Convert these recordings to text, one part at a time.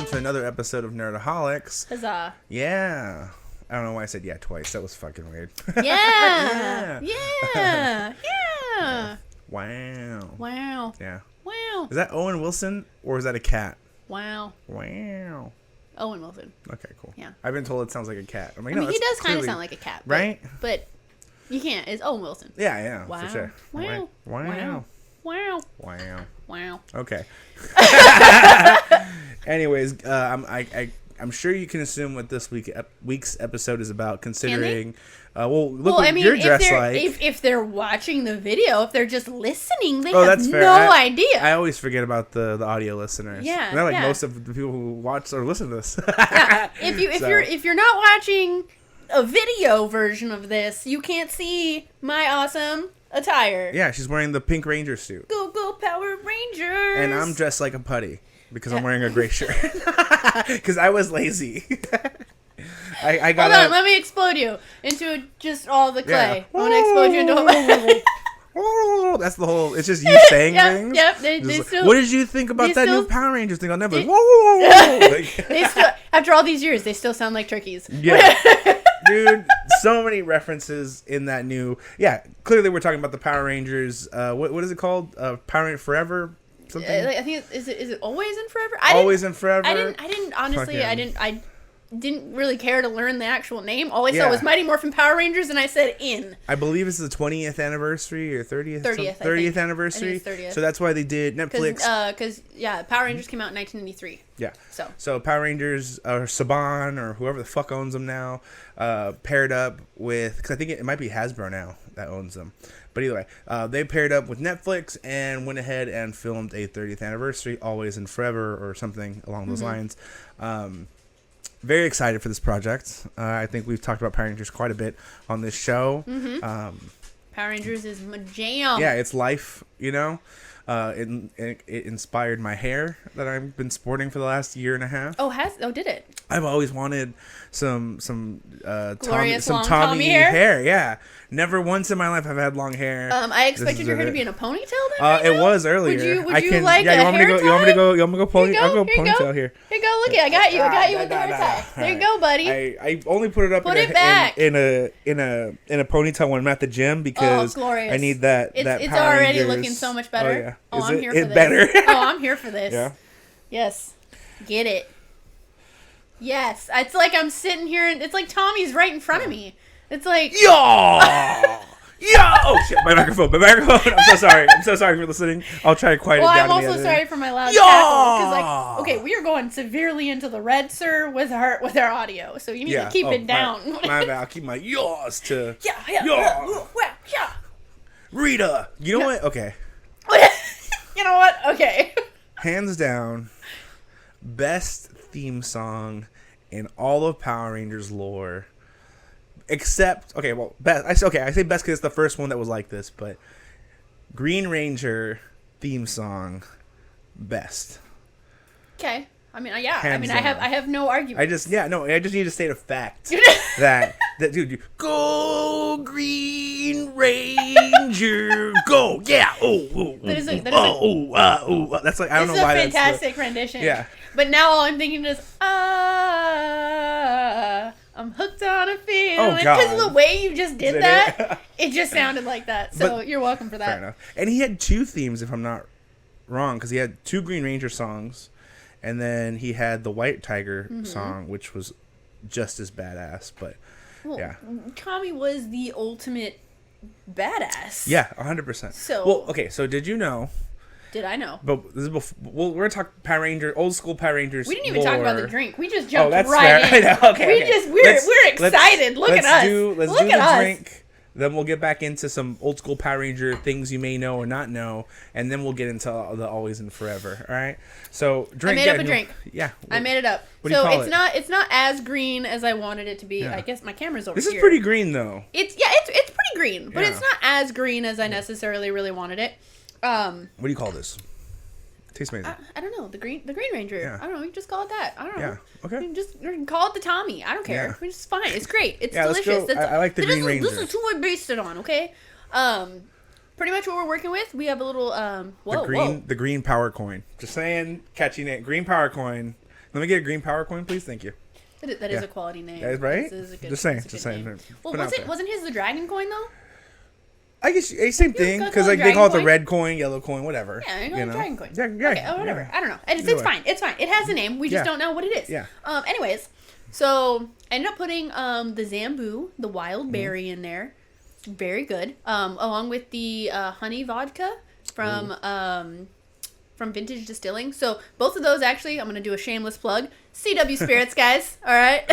welcome to another episode of Nerdoholics. Huzzah. Yeah. I don't know why I said yeah twice. That was fucking weird. Yeah. Yeah. Yeah. Wow. Wow. Yeah. Wow. Is that Owen Wilson or is that a cat? Wow. Wow. Owen Wilson. Okay, cool. Yeah. I've been told it sounds like a cat. I'm like, I mean, no, he does kind of clearly... sound like a cat. Right? But you can't. It's Owen Wilson. Yeah, yeah, Wow. for sure. Wow. Wow. Wow. Wow. Wow. Okay. Anyways, I'm sure you can assume what this week's episode is about, considering. Look what you're dressed like. If they're watching the video, if they're just listening, they have that's fair. No idea. I always forget about the audio listeners. Yeah, they're like most of the people who watch or listen to this. Yeah. If you're not watching a video version of this, you can't see my awesome attire. Yeah, she's wearing the pink Ranger suit. Go Power Rangers! And I'm dressed like a putty because I'm wearing a gray shirt. Because I was lazy. I got. Hold on, let me explode you into just all the clay. Yeah. I want to explode you into. Oh, that's the whole. It's just you saying things. Yep. They still, what did you think about that new Power Rangers thing on Netflix? They still, after all these years, they still sound like turkeys. Yeah. Dude, so many references in that new. Yeah, clearly we're talking about the Power Rangers. What is it called? Power Rangers Forever. Something. I think is it Always and Forever? Always and Forever. I didn't honestly. I didn't really care to learn the actual name. All I saw was Mighty Morphing Power Rangers, and I said in. I believe it's the 20th anniversary or 30th. 30th anniversary. I think it's 30th. So that's why they did Netflix. Because Power Rangers came out in 1993. Yeah. So Power Rangers or Saban or whoever the fuck owns them now, paired up with, because I think it might be Hasbro now that owns them. But either way, they paired up with Netflix and went ahead and filmed a 30th anniversary, Always and Forever or something along those lines. Very excited for this project. I think we've talked about Power Rangers quite a bit on this show. Power Rangers is my jam. Yeah, it's life, you know. It inspired my hair that I've been sporting for the last year and a half. Oh, did it? I've always wanted some Tommy hair. Yeah, never once in my life have I had long hair. I expected your hair to be in a ponytail. Then it was earlier. Would you like a hair tie? You want me to go ponytail? I'll go ponytail here. Here you go. Look at I got you with the hair tie. There you go, buddy. I only put it up in a ponytail when I'm at the gym because I need that. It's Power already Rangers. looking so much better. Oh yeah. I'm here for this. Better? I'm here for this. Yeah. Yes. Get it. Yes. It's like I'm sitting here and it's like Tommy's right in front of me. It's like yeah. Oh shit! My microphone. I'm so sorry for listening. I'll try to quiet it down. I'm also sorry for my loud cackle because we are going severely into the red, sir, with our audio. So you need to keep it down. My bad. I'll keep my yaws to Yeah. Rita. You know what? Okay. You know what? Okay. Hands down, best theme song in all of Power Rangers lore. Except, best. I say best because it's the first one that was like this, but Green Ranger theme song, best. Okay. I mean, yeah. Hands I have no argument. I just need to state a fact that dude, you go Green Ranger, go, yeah, that's like I don't know why that's fantastic rendition. Yeah. But now all I'm thinking is I'm hooked on a feeling. Because of the way you just did that, it just sounded like that. So you're welcome for that. Fair enough. And he had two themes, if I'm not wrong, because he had two Green Ranger songs, and then he had the White Tiger song, which was just as badass. But yeah, Tommy was the ultimate badass. Yeah, 100%. So did you know? Did I know? But this is we're gonna talk Power Ranger, old school Power Rangers. We didn't even talk about the drink. We just in. jumped I know. Okay. We're excited. Look at us. Let's do the drink. Then we'll get back into some old school Power Ranger things you may know or not know, and then we'll get into the Always and Forever. All right. So drink. I made up a drink. Yeah. I made it up. What do you call it? It's not as green as I wanted it to be. Yeah. I guess my camera's over here. This is here. pretty green though. It's pretty green, but it's not as green as I necessarily really wanted it. What do you call this? Tastes amazing. I don't know. The Green Ranger. Yeah. I don't know. You can just call it that. I don't know. Yeah. Okay. You can just call it the Tommy. I don't care. Yeah. It's fine. It's great. It's yeah, delicious. I like the Green Ranger. This is who I based it on. Okay. Pretty much what we're working with. We have a little the green power coin. Just saying, catchy name. Green power coin. Let me get a green power coin, please. Thank you. That is a quality name. That is right. Is a good, just saying. Name. Well, wasn't his the dragon coin though? I guess same thing because like they call it the red coin, yellow coin, whatever. Yeah, you know, dragon coin. Yeah, okay, whatever. Yeah. I don't know. It's fine. It's fine. It has a name. We just don't know what it is. Yeah. Anyways, so I ended up putting the Zambu, the wild berry, in there. It's very good. Along with the honey vodka from Vintage Distilling. So both of those actually, I'm gonna do a shameless plug. CW Spirits, guys. All right,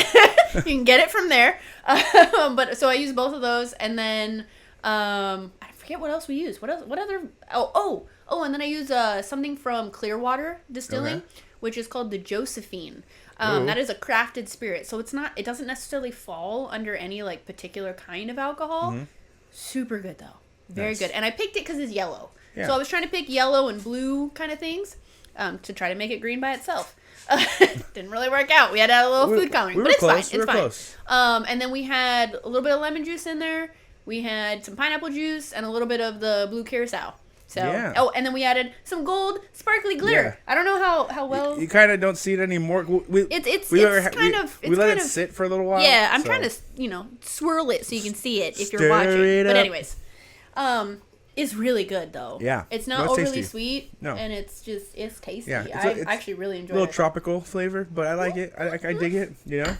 you can get it from there. But so I use both of those, and then. I forget what else we use. What else? What other? Oh! And then I use something from Clearwater Distilling, which is called the Josephine. That is a crafted spirit, so it's not. It doesn't necessarily fall under any like particular kind of alcohol. Mm-hmm. Super good though, very good. And I picked it because it's yellow. Yeah. So I was trying to pick yellow and blue kind of things to try to make it green by itself. Didn't really work out. We had to add a little food coloring, but it's fine. It's fine. Close. And then we had a little bit of lemon juice in there. We had some pineapple juice and a little bit of the blue curacao. So, and then we added some gold sparkly glitter. Yeah. I don't know how well. You kind of don't see it anymore. We let it sit for a little while. Yeah, I'm trying to swirl it so you can see it if you're watching. But anyways, it's really good though. Yeah, it's not overly sweet. No, and it's tasty. Yeah, I actually really enjoy it. A little tropical flavor, but I like it. I dig it. You know.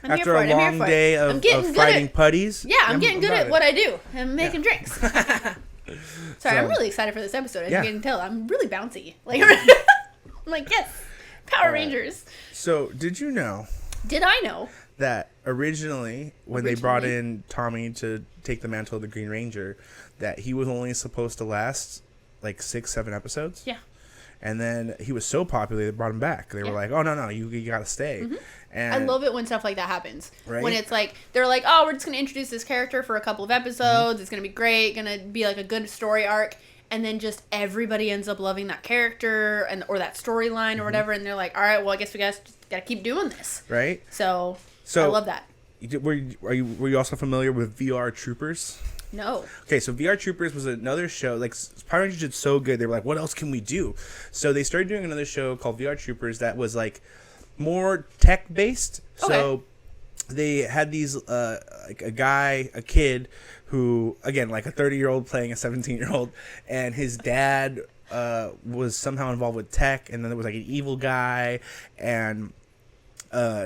After a long day of fighting putties. Yeah, I'm getting good at what I do. I'm making drinks. Sorry, I'm really excited for this episode. As you can tell, I'm really bouncy. Like, I'm like, yes, Power Rangers. So, did you know? Did I know? That originally, when they brought in Tommy to take the mantle of the Green Ranger, that he was only supposed to last like 6-7 episodes? Yeah. And then he was so popular, they brought him back. They were like, oh, no, you got to stay. Mm-hmm. And I love it when stuff like that happens. Right? When it's like, they're like, oh, we're just going to introduce this character for a couple of episodes. Mm-hmm. It's going to be great. Going to be like a good story arc. And then just everybody ends up loving that character or that storyline or whatever. And they're like, all right, well, I guess we guys just got to keep doing this. Right. So I love that. Were you also familiar with VR Troopers? No. Okay, so VR Troopers was another show. Like, Power Rangers did so good. They were like, what else can we do? So they started doing another show called VR Troopers that was, like, more tech-based. Okay. So they had these, like, a kid who, again, like a 30-year-old playing a 17-year-old, and his dad was somehow involved with tech, and then there was, like, an evil guy, and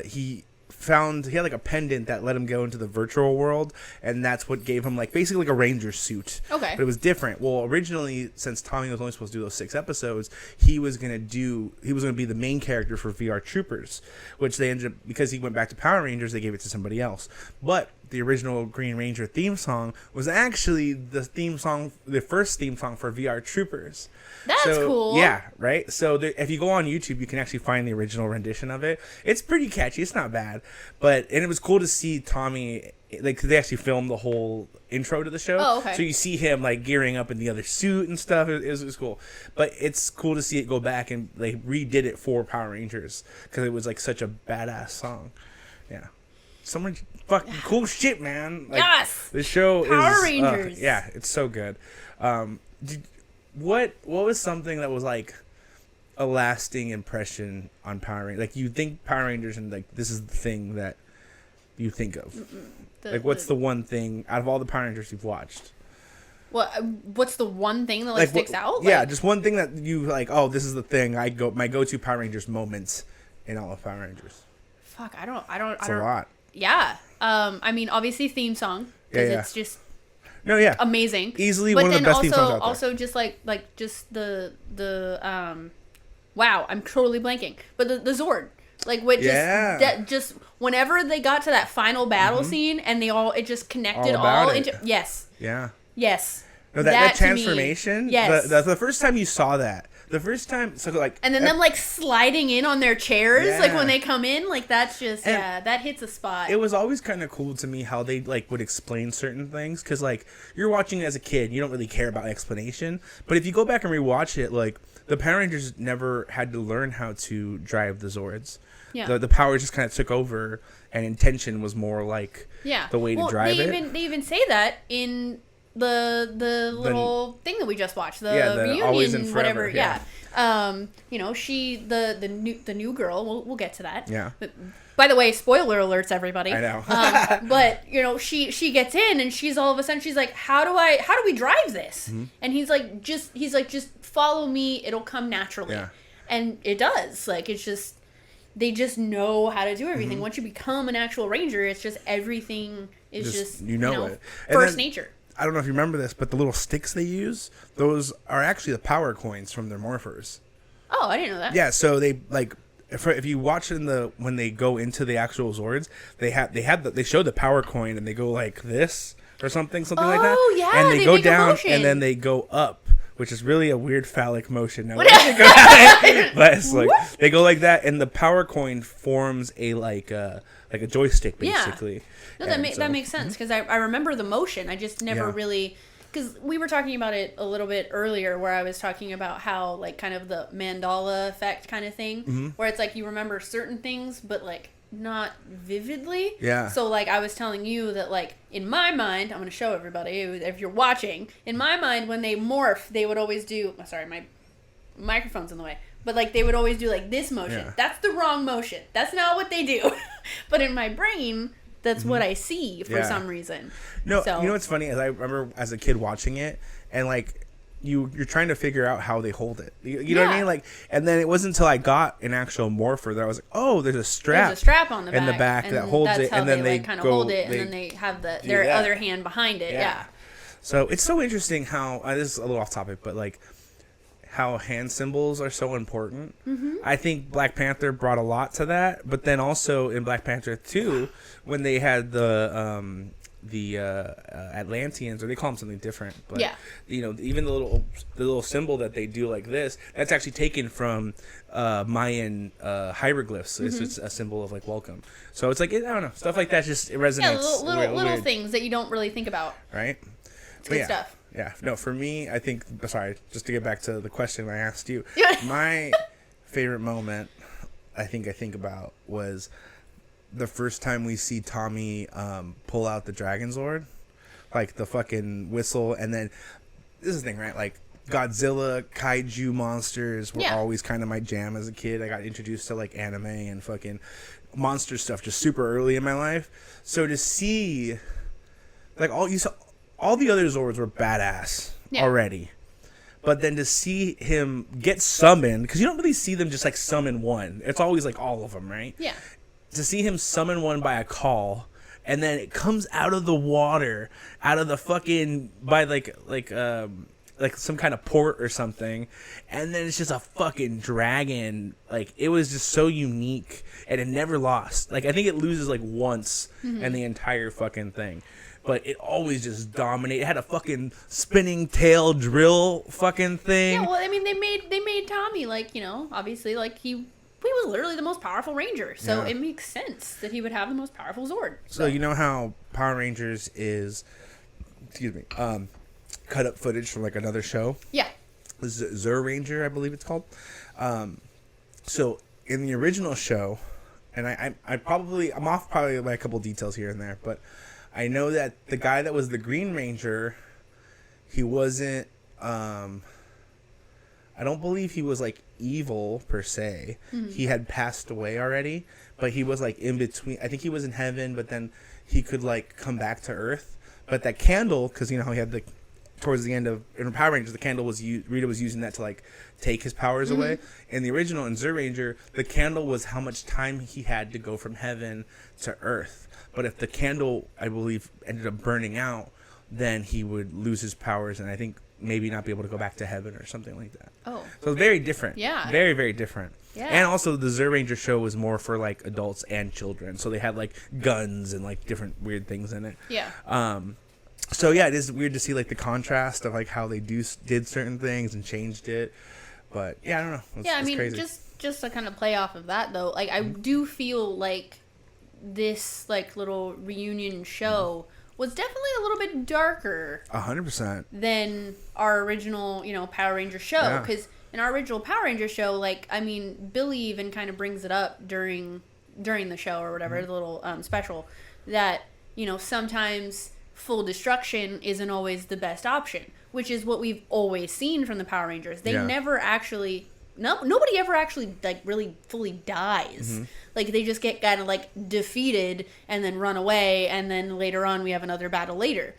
he had like a pendant that let him go into the virtual world, and that's what gave him like basically like a ranger suit. Okay. But it was different. Well, originally, since Tommy was only supposed to do those 6 episodes, he was gonna be the main character for VR Troopers, which they ended up, because he went back to Power Rangers, they gave it to somebody else. But the original Green Ranger theme song was actually the first theme song for VR Troopers. That's cool. Yeah, right? So if you go on YouTube, you can actually find the original rendition of it. It's pretty catchy. It's not bad. And it was cool to see Tommy, like, they actually filmed the whole intro to the show. Oh, okay. So you see him, like, gearing up in the other suit and stuff. It was cool. But it's cool to see it go back and they redid it for Power Rangers because it was, like, such a badass song. Yeah. Someone fucking cool shit, man. Like, yes. The show Power Rangers. Yeah, it's so good. What was something that was like a lasting impression on Power Rangers? Like, you think Power Rangers and like this is the thing that you think of. What's the one thing out of all the Power Rangers you've watched? What's the one thing that sticks out? Yeah, just one thing that you like. Oh, this is the thing. My go-to Power Rangers moments in all of Power Rangers. Fuck, I don't. It's a lot. Yeah. I mean, obviously theme song because it's just amazing. Easily one of the best theme songs out there. Also just like just the wow, I'm totally blanking. But the Zord, like what just whenever they got to that final battle scene and it just connected all into yes. Yeah. Yes. No, that transformation. Yes. The first time you saw that. The first time, and then them like sliding in on their chairs, like when they come in, like that's just that hits a spot. It was always kind of cool to me how they like would explain certain things, because like you're watching it as a kid, you don't really care about explanation, but if you go back and rewatch it, like the Power Rangers never had to learn how to drive the Zords. Yeah, the power just kind of took over, and intention was more like the way to drive it. They even say that in the little thing that we just watched, the reunion, Always and Forever, whatever. Yeah. You know, the new girl. We'll get to that. Yeah. But, by the way, spoiler alerts, everybody. I know. But you know, she gets in and she's all of a sudden she's like, how do we drive this? Mm-hmm. And he's like, just follow me. It'll come naturally. Yeah. And it does. Like, it's just, they just know how to do everything. Mm-hmm. Once you become an actual ranger, it's just everything is just you know it. first nature. I don't know if you remember this, but the little sticks they use, those are actually the power coins from their morphers. Oh, I didn't know that. Yeah, so they like if you watch when they go into the actual Zords, they show the power coin and they go like this or something like that. Oh yeah, and they go make a down motion. and then they go up, which is really a weird phallic motion. Now, but it's like they go like that, and the power coin forms a like a joystick basically. Yeah. No, that makes sense because I remember the motion. I just never really. Because we were talking about it a little bit earlier where I was talking about how, like, kind of the Mandela effect kind of thing. Where it's like you remember certain things, but, like, not vividly. Yeah. So, like, I was telling you that, like, in my mind, I'm going to show everybody if you're watching. In my mind, when they morph, they would always do... Oh, sorry, my microphone's in the way. But, like, they would always do, like, this motion. Yeah. That's the wrong motion. That's not what they do. But in my brain... That's what I see for some reason. No, you know what's funny is I remember as a kid watching it, and like you're trying to figure out how they hold it. You know what I mean? Like, and then it wasn't until I got an actual morpher that I was like, oh, there's a strap. There's a strap on the back. In the back and that holds it, and then they like, kind of hold it, and then they have their other hand behind it. Yeah. So it's so interesting how this is a little off topic, but like how hand symbols are so important. I think Black Panther brought a lot to that, but then also in Black Panther 2, when they had the Atlanteans, or they call them something different, but you know, even the little symbol that they do like this, that's actually taken from Mayan hieroglyphs. So it's just a symbol of like welcome. So it's like, I don't know, stuff like that just it resonates. Yeah, little things that you don't really think about. Right. It's good stuff. Yeah, no, for me, I think, sorry, just to get back to the question I asked you, my favorite moment I think about was the first time we see Tommy pull out the Dragon Zord, like the fucking whistle, and then, this is the thing, right, like, Godzilla, kaiju monsters were always kind of my jam as a kid. I got introduced to, like, anime and fucking monster stuff just super early in my life, so to see, like, all the other Zords were badass already. But then to see him get summoned, because you don't really see them just like summon one. It's always like all of them, right? Yeah. To see him summon one by a call, and then it comes out of the water, out of the fucking, by like some kind of port or something, and then it's just a fucking dragon. Like, it was just so unique, and it never lost. Like, I think it loses like once in the entire fucking thing. But it always just dominated. It had a fucking spinning tail drill fucking thing. Yeah, well, I mean, they made Tommy, like, you know, obviously, like, he was literally the most powerful Ranger. So it makes sense that he would have the most powerful Zord. So you know how Power Rangers is, cut up footage from, like, another show? Yeah. Zur Ranger, I believe it's called. So in the original show, and I'm off probably by a couple details here and there, but I know that the guy that was the Green Ranger, he wasn't, I don't believe he was, like, evil, per se. He had passed away already, but he was, like, in between. I think he was in heaven, but then he could, like, come back to Earth. But that candle, because, you know how he had towards the end of, in Power Rangers, the candle was, Rita was using that to, like, take his powers away. In the original, in Zur Ranger, the candle was how much time he had to go from heaven to Earth. But if the candle, I believe, ended up burning out, then he would lose his powers and I think maybe not be able to go back to heaven or something like that. Oh. So it's very different. Yeah. Very, very different. Yeah. And also the Zur Ranger show was more for, like, adults and children. So they had, like, guns and, like, different weird things in it. Yeah. So, yeah, it is weird to see, like, the contrast of, like, how they did certain things and changed it. But, yeah, I don't know. I mean, crazy. just to kind of play off of that, though, like, I do feel like this, like, little reunion show was definitely a little bit darker 100% than our original, you know, Power Ranger show. Because in our original Power Ranger show, like, I mean, Billy even kind of brings it up during the show or whatever, the little special, that, you know, sometimes full destruction isn't always the best option, which is what we've always seen from the Power Rangers. They never actually, nobody ever actually like really fully dies. Like they just get kind of like defeated and then run away, and then later on we have another battle later.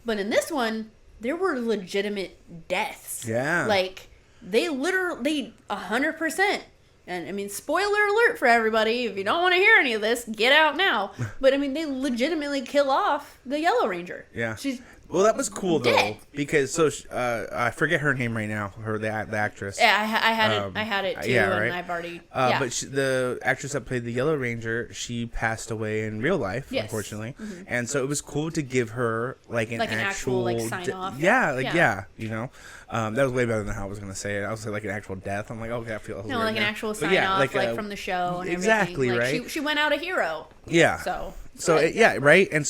But in this one, there were legitimate deaths. Yeah. Like they literally 100%. And I mean, spoiler alert for everybody. If you don't want to hear any of this, get out now. But I mean, they legitimately kill off the Yellow Ranger. Yeah. She's Well, that was cool though, dead. because I forget her name right now. The actress. Yeah, I had it too, yeah, right? and I've already. Yeah. But the actress that played the Yellow Ranger, she passed away in real life, Yes. unfortunately, and so it was cool to give her like an actual like sign off. Yeah, you know, that was way better than how I was gonna say it. I was like an actual death. I'm like, okay, I feel No, like an actual sign off, like from the show and exactly, everything. Like, right? She went out a hero. Yeah. So yeah, right? And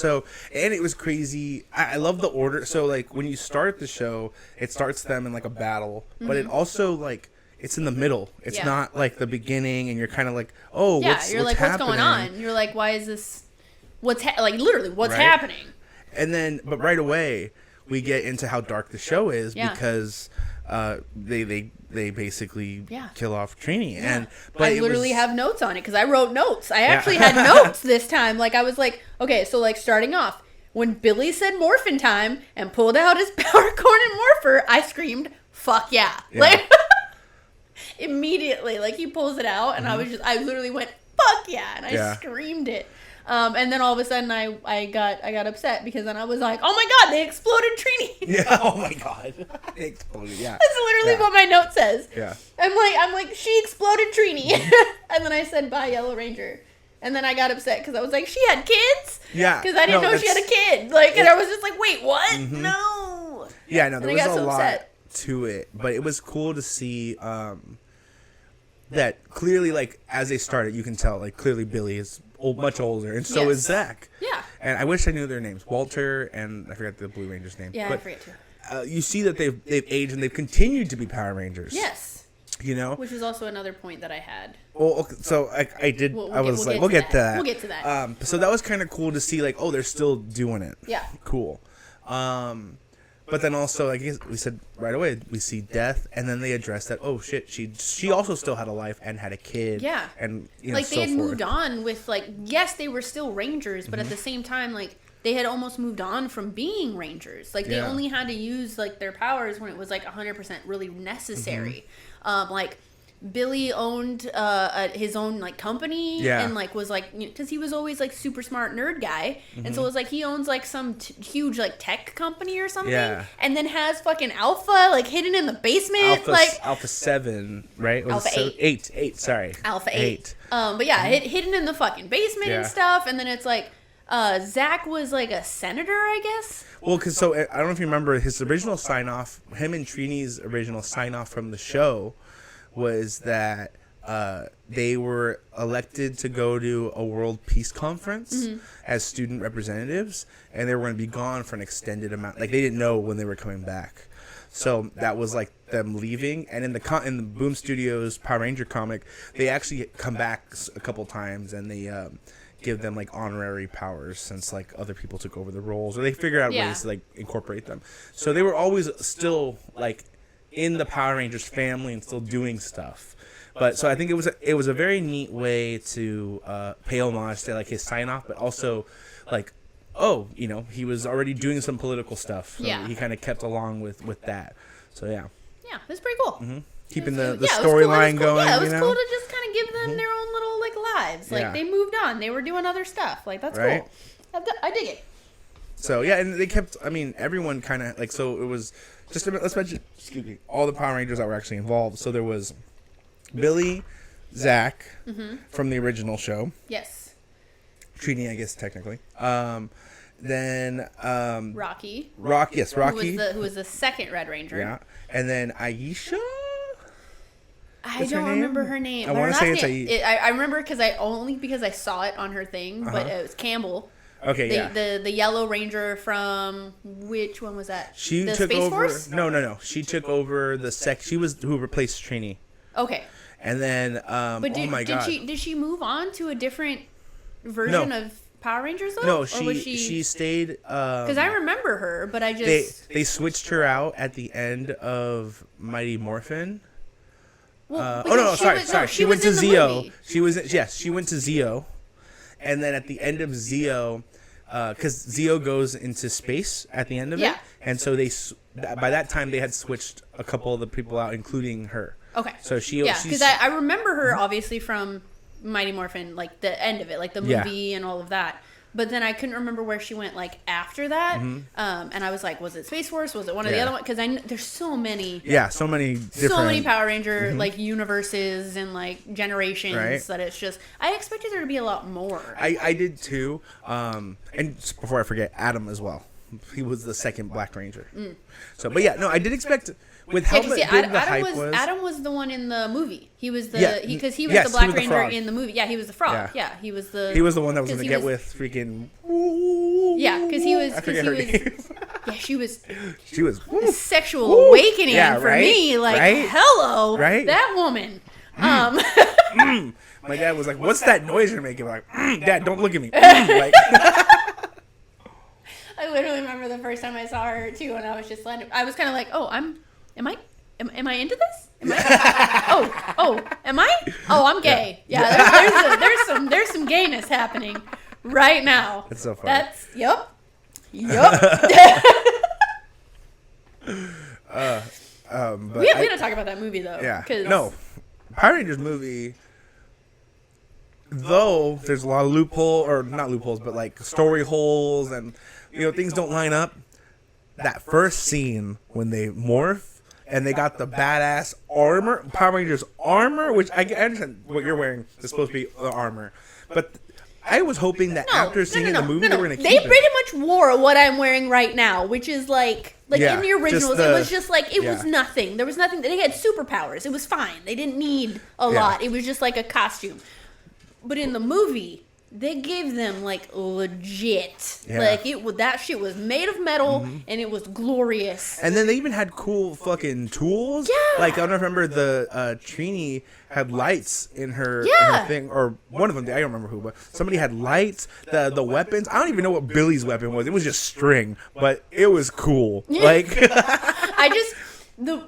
it was crazy. I love the order. So, like, when you start the show, it starts them in, like, a battle. But it also, like, it's in the middle. It's not, like, the beginning, and you're kind of like, oh, what's like, happening? what's going on? You're like, why is this... what's right? happening? And then, but right away, we get into how dark the show is because they basically kill off Trini. And but I literally have notes on it because I wrote notes. I actually had notes this time. Like I was like, okay, so like starting off, when Billy said morphin' time and pulled out his power cord and morpher, I screamed, fuck yeah. Like immediately, like he pulls it out and I literally went, fuck yeah. And I screamed it. And then all of a sudden I got upset because then I was like, oh my god, they exploded Trini. Yeah, oh my god. They exploded, yeah. That's literally what my note says. Yeah. I'm like, she exploded Trini. And then I said, bye, Yellow Ranger. And then I got upset because I was like, she had kids? Yeah. Because I didn't know she had a kid. Like, and I was just like, wait, what? No. Yeah, no, there was a lot upset. to it. But it was cool to see that clearly, like, as they started, you can tell, like, clearly Billy is much older, and so is Zach. Yeah. And I wish I knew their names, Walter, and I forgot the Blue Ranger's name. Yeah, but, I forget too. You see that they've aged and they've continued to be Power Rangers. Yes. You know, which was also another point that I had. Well, okay, so I did. We'll get to that. We'll get to that. So that was kind of cool to see, like, oh, they're still doing it. Yeah. Cool. But then also, like we said right away, we see death, and then they address that. Oh shit, she also still had a life and had a kid. Yeah. And like so they had forth. moved on with like, yes, they were still Rangers, but at the same time, like they had almost moved on from being Rangers. Like they only had to use like their powers when it was like 100% really necessary. Like Billy owned his own like company and like was like, because he was always like super smart nerd guy, and so it was like he owns like some huge like tech company or something, and then has fucking Alpha like hidden in the basement, Alpha 7, right? Alpha 8. 8, sorry. Alpha 8. But yeah, hidden in the fucking basement and stuff, and then it's like Zach was like a senator, I guess. Well, because so I don't know if you remember his original sign off, him and Trini's original sign off from the show was that they were elected to go to a world peace conference as student representatives, and they were going to be gone for an extended amount. Like they didn't know when they were coming back, so that was like them leaving. And in the Boom Studios Power Ranger comic, they actually come back a couple times, and they give them like honorary powers since like other people took over the roles, or they figured out ways to like incorporate them. So they were always still like in the Power Rangers family and still doing stuff. But so I think it was a very neat way to pay homage to like his sign off, but also like, oh, he was already doing some political stuff. So he kind of kept along with that. So yeah, it's pretty cool. Keeping the storyline going. Yeah, it was cool to just kind of give them their own little like lives. Like they moved on, they were doing other stuff. Like that's cool. I dig it. So yeah, and they kept. I mean, everyone kind of like. So it was just let's mention. Excuse me. All the Power Rangers that were actually involved. So there was Billy, Zach from the original show. Yes. Trini, I guess technically. Then Rocky. Yes, Rocky. Who was the second Red Ranger. Yeah, and then Aisha. I don't remember her name. I want to say it's Aisha. I remember because I saw it on her thing, but it was Campbell. Okay, the Yellow Ranger from which one was that? She the took Space over. Force? No. She took over the She was who replaced Trini. Okay. And then, but did she move on to a different version of? Power Rangers though? No, Or was she stayed. Because I remember her, but I just they switched her out at the end of Mighty Morphin. well, Sorry. She went to in the Zeo. movie. She went to Zeo, and then at the end of Zeo, because Zeo goes into space at the end of it, and so by that time they had switched a couple of the people out, including her. Okay. So because I remember her obviously from Mighty Morphin, like the end of it, like the movie and all of that. But then I couldn't remember where she went like after that. And I was like, was it Space Force? Was it one of the other ones? Because there's so many. Yeah, so many Power Ranger like universes and like generations that it's just. I expected there to be a lot more. I did too. And just before I forget, Adam as well. He was the second Black Ranger. So, but yeah, no, I did expect. With how big the hype was. Adam was the one in the movie. He was the because he was the Black Black Ranger frog. in the movie. Yeah, he was the frog. Yeah, he was the one that was gonna get with freaking. Yeah, because he was. I forget her name. Yeah, she was. She was A sexual awakening for me. Like, right? Hello, right? That woman. My dad was like, "What's that noise you're making?" I'm like, Dad, don't look at me. Like. I literally remember the first time I saw her too, and I was just like, I was kind of like, oh, am I into this? Am I? Oh, I'm gay. Yeah, there's some gayness happening right now. That's so funny. That's yep. But we gotta talk about that movie though. Yeah. No, Power Rangers movie. Though there's a lot of not loopholes, but like story holes and things don't line up. That first scene when they morph and they got the badass armor, Power Rangers armor, which I understand what you're wearing is supposed to be the armor, but I was hoping that after seeing the movie they were gonna keep it. They pretty much wore what I'm wearing right now, which is like in the originals, it was just like it was nothing. There was nothing. They had superpowers. It was fine. They didn't need a lot. It was just like a costume. But in the movie, they gave them like legit, like that shit was made of metal and it was glorious. And then they even had cool fucking tools. Yeah. Like I don't remember the Trini had lights in her thing, or one of them. I don't remember who, but somebody had lights. The weapons. I don't even know what Billy's weapon was. It was just string, but it was cool. Like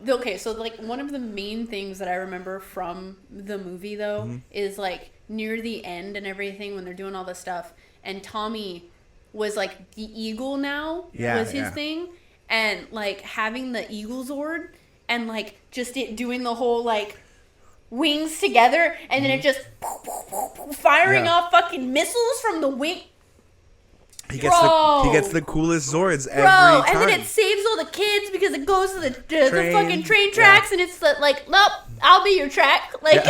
okay, so like one of the main things that I remember from the movie though is like near the end and everything when they're doing all this stuff and Tommy was like the eagle now was his thing, and like having the eagle Zord and like just it doing the whole like wings together and then it just firing off fucking missiles from the wing. He gets the coolest Zords every time. And then it saves all the kids because it goes to the fucking train tracks and it's like, nope, I'll be your track. Like,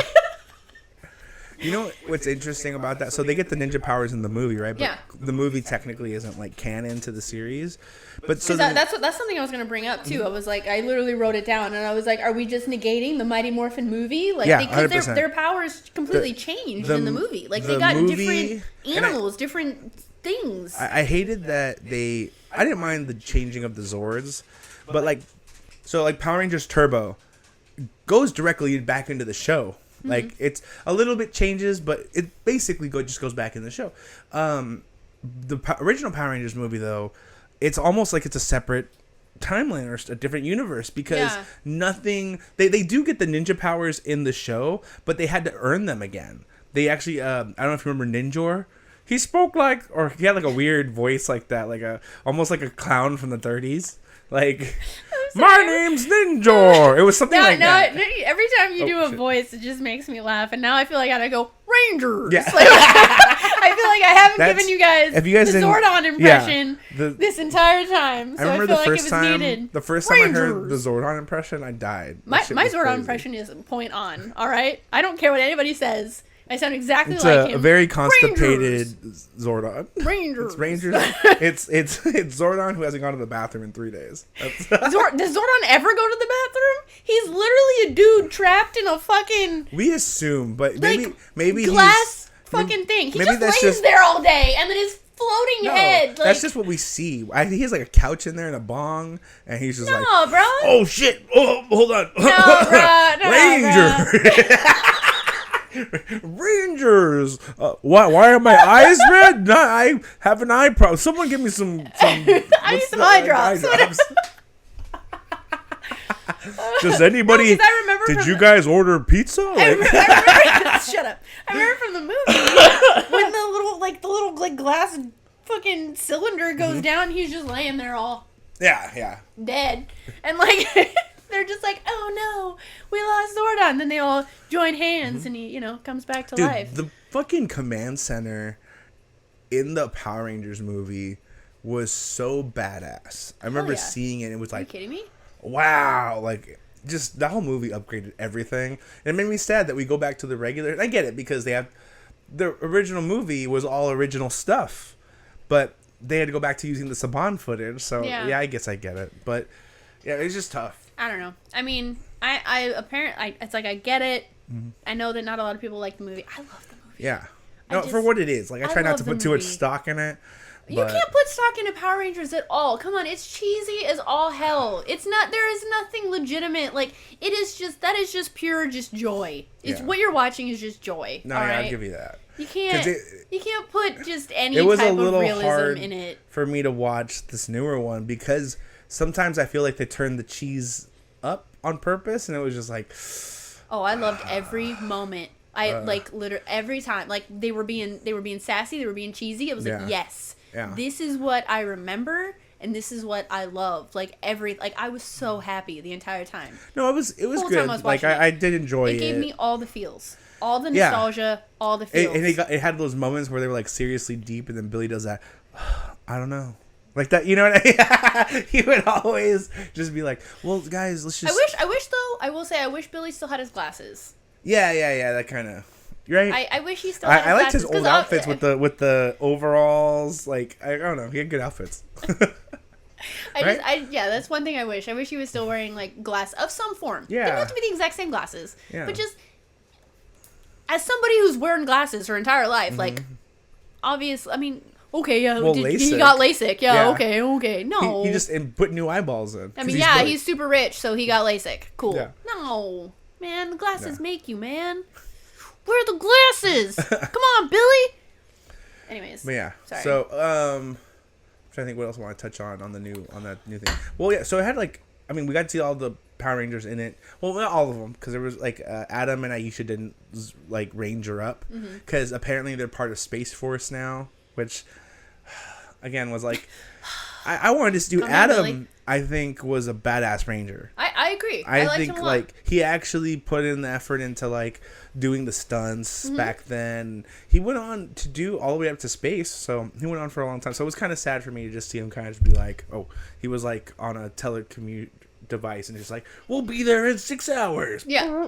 you know what's interesting about that? So they get the ninja powers in the movie, right? But yeah. The movie technically isn't like canon to the series. But so that's something I was gonna bring up too. I was like, I literally wrote it down and I was like, are we just negating the Mighty Morphin movie? Like, because their powers completely changed in the movie. Like they got different animals, different things. I hated that I didn't mind the changing of the Zords, but like Power Rangers Turbo goes directly back into the show. Like it's a little bit changes, but it basically just goes back in the show. The original Power Rangers movie though, it's almost like it's a separate timeline or a different universe because nothing. They do get the ninja powers in the show, but they had to earn them again. They actually I don't know if you remember Ninjor. He spoke or he had like a weird voice like that, almost like a clown from the 30s. Like, my name's Ninjor. It was something like that. Every time you do a voice, it just makes me laugh. And now I feel like I gotta go Rangers. Yeah. Like, I feel like I haven't given you guys the Zordon impression this entire time. So I remember the first time I heard the Zordon impression, I died. My Zordon impression is point on. All right, I don't care what anybody says. I sound exactly like him. It's a very constipated Zordon. Rangers. It's Rangers. it's Zordon who hasn't gone to the bathroom in 3 days. Does Zordon ever go to the bathroom? He's literally a dude trapped in a fucking... We assume, but maybe glass fucking thing. He just lays there all day, and then his floating head. That's just what we see. He has like a couch in there and a bong, and he's just like... No, bro. Oh, shit. Oh, hold on. No, bro. Ranger. Rangers. Why are my eyes red? Not, I have an eye problem. Someone give me some. I need some eye drops. Does anybody? No, I remember did you guys order pizza? I remember, shut up. I remember from the movie when the little glass fucking cylinder goes down. He's just laying there all dead, and like they're just like, oh no, we lost Zordon. And then they all join hands, and he comes back to life. The fucking command center in the Power Rangers movie was so badass. I remember seeing it. And it was like, are you kidding me? Wow, like just the whole movie upgraded everything. And it made me sad that we go back to the regular. And I get it because they have the original movie was all original stuff, but they had to go back to using the Saban footage. So yeah, I guess I get it. But yeah, it's just tough. I don't know. I mean, it's like I get it. Mm-hmm. I know that not a lot of people like the movie. I love the movie. Yeah, no, for what it is. Like I try not to put too much stock in it. You can't put stock into Power Rangers at all. Come on, it's cheesy as all hell. It's not. There is nothing legitimate. Like that is just pure joy. It's what you're watching is just joy. No, I'll give you that. You can't put just any type of realism in it. For me to watch this newer one because sometimes I feel like they turn the cheese up on purpose, and it was just like. Oh, I loved every moment. I literally every time. Like they were being sassy. They were being cheesy. It was like yes. Yeah. This is what I remember, and this is what I love. I was so happy the entire time. No, it was good. I did enjoy it. It gave me all the feels, all the nostalgia, all the feels. It had those moments where they were like seriously deep, and then Billy does that. I don't know, like that. You know what I mean? He would always just be like, "Well, guys, let's just." I wish though. I will say, I wish Billy still had his glasses. Yeah. That kind of. Right. I wish he still had I liked his old outfits with the overalls. Like I don't know, he had good outfits. That's one thing I wish. I wish he was still wearing like glass of some form. Yeah. They don't have to be the exact same glasses. Yeah. But just as somebody who's wearing glasses her entire life, like obviously, I mean, okay, yeah, he got LASIK. Yeah, okay. No. He just put new eyeballs in. I mean, he's super rich, so he got LASIK. Cool. Yeah. No, man, the glasses make you, man. Where are the glasses? Come on, Billy. Anyways. But yeah. Sorry. So, I'm trying to think what else I want to touch on that new thing. Well, yeah. So it had we got to see all the Power Rangers in it. Well, not all of them, because there was Adam and Aisha didn't Ranger up, because apparently they're part of Space Force now, which again was like, I wanted to do Adam. Billy. I think was a badass Ranger. I agree. I think him a lot. He actually put in the effort into doing the stunts back then. He went on to do all the way up to space, so he went on for a long time. So it was kind of sad for me to just see him kind of just be like, oh, he was on a telecommute device and just we'll be there in 6 hours. Yeah.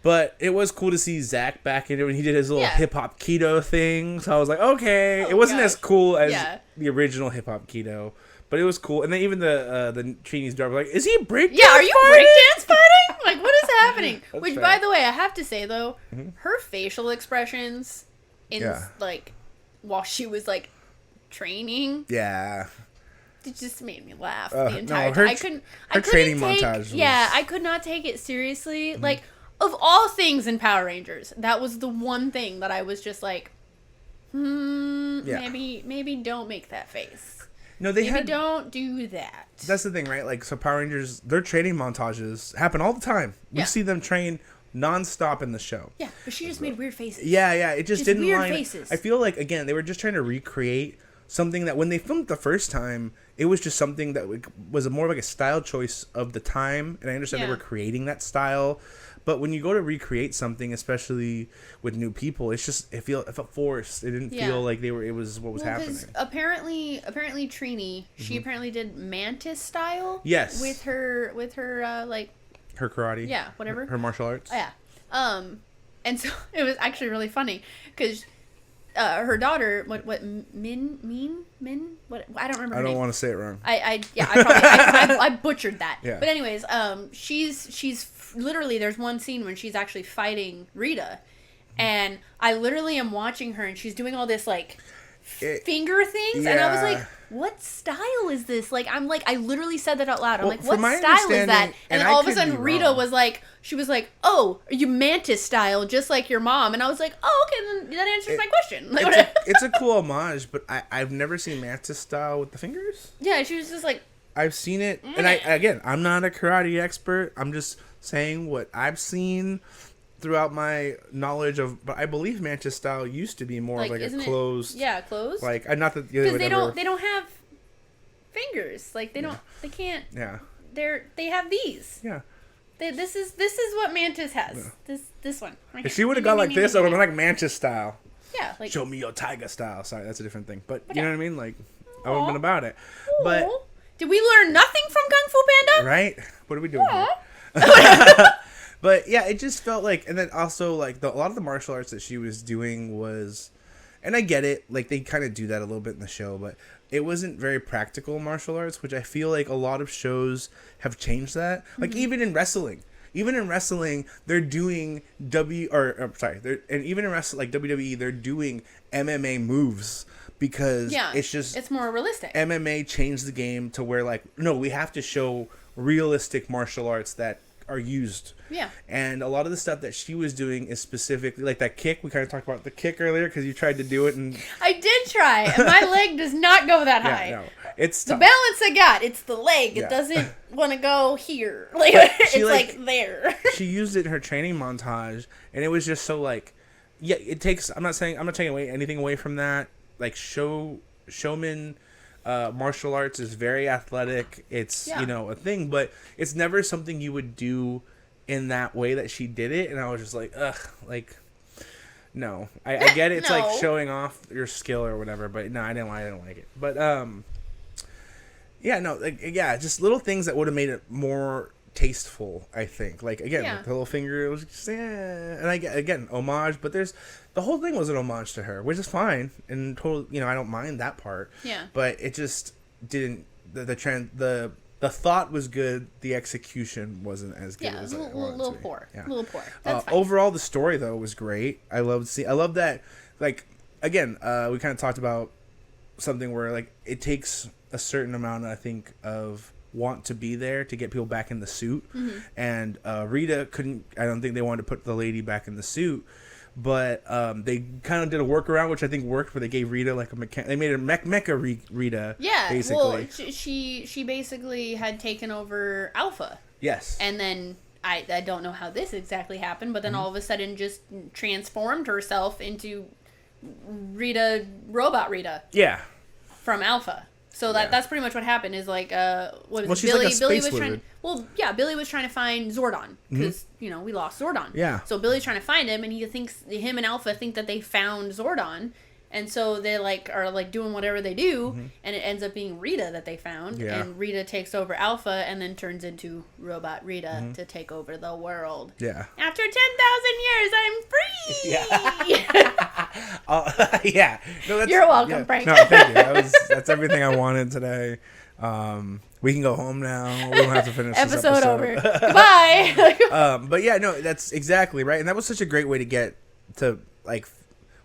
But it was cool to see Zach back in it when he did his little hip hop keto thing. So I was like, okay, it wasn't as cool as the original hip hop keto. But it was cool, and then even the Trini's daughter was like, "Is he breakdance? Yeah, are you breakdance fighting? What is happening?" Which, fair. By the way, I have to say though, her facial expressions while she was training, it just made me laugh the entire time. I couldn't training montage. I could not take it seriously. Of all things in Power Rangers, that was the one thing that I was just maybe don't make that face. No, don't do that. That's the thing, right? So Power Rangers, their training montages happen all the time. We see them train nonstop in the show. Yeah, but she just made weird faces. Yeah, it just didn't weird faces. I feel like, again, they were just trying to recreate something that when they filmed the first time, it was just something that was more like a style choice of the time. And I understand they were creating that style. But when you go to recreate something, especially with new people, it felt forced. It didn't feel like it was what was happening. Apparently Trini, she apparently did Mantis style. Yes. With her her karate. Yeah, whatever. Her martial arts. Yeah. And so it was actually really funny because her daughter, Min, what, I don't remember her name. I don't want to say it wrong. I butchered that. Yeah. But anyways, she's literally, there's one scene when she's actually fighting Rita, and I literally am watching her, and she's doing all this finger things, and I was like, what style is this? Like, I literally said that out loud. I'm like, what style is that? And then all of a sudden Rita was like, oh, are you mantis style, just like your mom? And I was like, oh, okay, then that answers my question. Like, it's a cool homage, but I've never seen mantis style with the fingers. Yeah, she was just like, I've seen it, and I'm not a karate expert. I'm just saying what I've seen throughout my knowledge of, but I believe mantis style used to be more like a closed. Closed. Like, not that the because they don't have fingers. Like they can't. Yeah. They have these. Yeah. This is what mantis has. Yeah. This one. Right, if she would have gone like this, I would have been like mantis style. Yeah. Like, show me your tiger style. Sorry, that's a different thing. But you know what I mean? Like, I would have been about it. But did we learn nothing from Kung Fu Panda? Right. What are we doing here? But yeah, it just felt like, and then also like a lot of the martial arts that she was doing was, and I get it, like they kind of do that a little bit in the show, but it wasn't very practical martial arts, which I feel like a lot of shows have changed that. Like even in wrestling, they're doing and even in wrestling, like WWE, they're doing MMA moves because it's more realistic. MMA changed the game to where like, no, we have to show realistic martial arts that are used. Yeah. And a lot of the stuff that she was doing is specifically like that kick. We kind of talked about the kick earlier because you tried to do it, and I did try, and my leg does not go that high. No, it's the balance I got. It's the leg. It doesn't want to go here. Like it's like there. She used it in her training montage, and it was just so like, it takes. I'm not taking anything away from that. Like showman. Martial arts is very athletic. It's a thing, but it's never something you would do in that way that she did it. And I was just like, ugh, like, no. I get it's like showing off your skill or whatever, but no, I didn't like it. But just little things that would have made it more tasteful. I think, like again, the little finger, it was just, and again homage, but the whole thing was an homage to her, which is fine and totally, I don't mind that part. Yeah. But it just didn't. The thought was good. The execution wasn't as good. As a little poor. Yeah. A little poor. That's fine. Overall, the story though was great. I love that. Like again, we kind of talked about something where like it takes a certain amount, I think, of want to be there to get people back in the suit. Mm-hmm. And Rita couldn't. I don't think they wanted to put the lady back in the suit. But they kind of did a workaround, which I think worked, where they gave Rita like they made a mecha Rita. Yeah, basically. Well, she basically had taken over Alpha. Yes. And then I don't know how this exactly happened, but then all of a sudden just transformed herself into Robot Rita. Yeah. From Alpha. So that's pretty much what happened. Is like Billy? Like Billy was trying. Billy was trying to find Zordon because we lost Zordon. Yeah. So Billy's trying to find him, and him and Alpha think that they found Zordon, and so they are doing whatever they do, and it ends up being Rita that they found, and Rita takes over Alpha, and then turns into Robot Rita to take over the world. Yeah. After 10,000 years, I'm free. Yeah. No, You're welcome, Frank. No, thank you. That's everything I wanted today. We can go home now. We don't have to finish this episode over. Goodbye. But yeah, no, that's exactly right. And that was such a great way to get to like,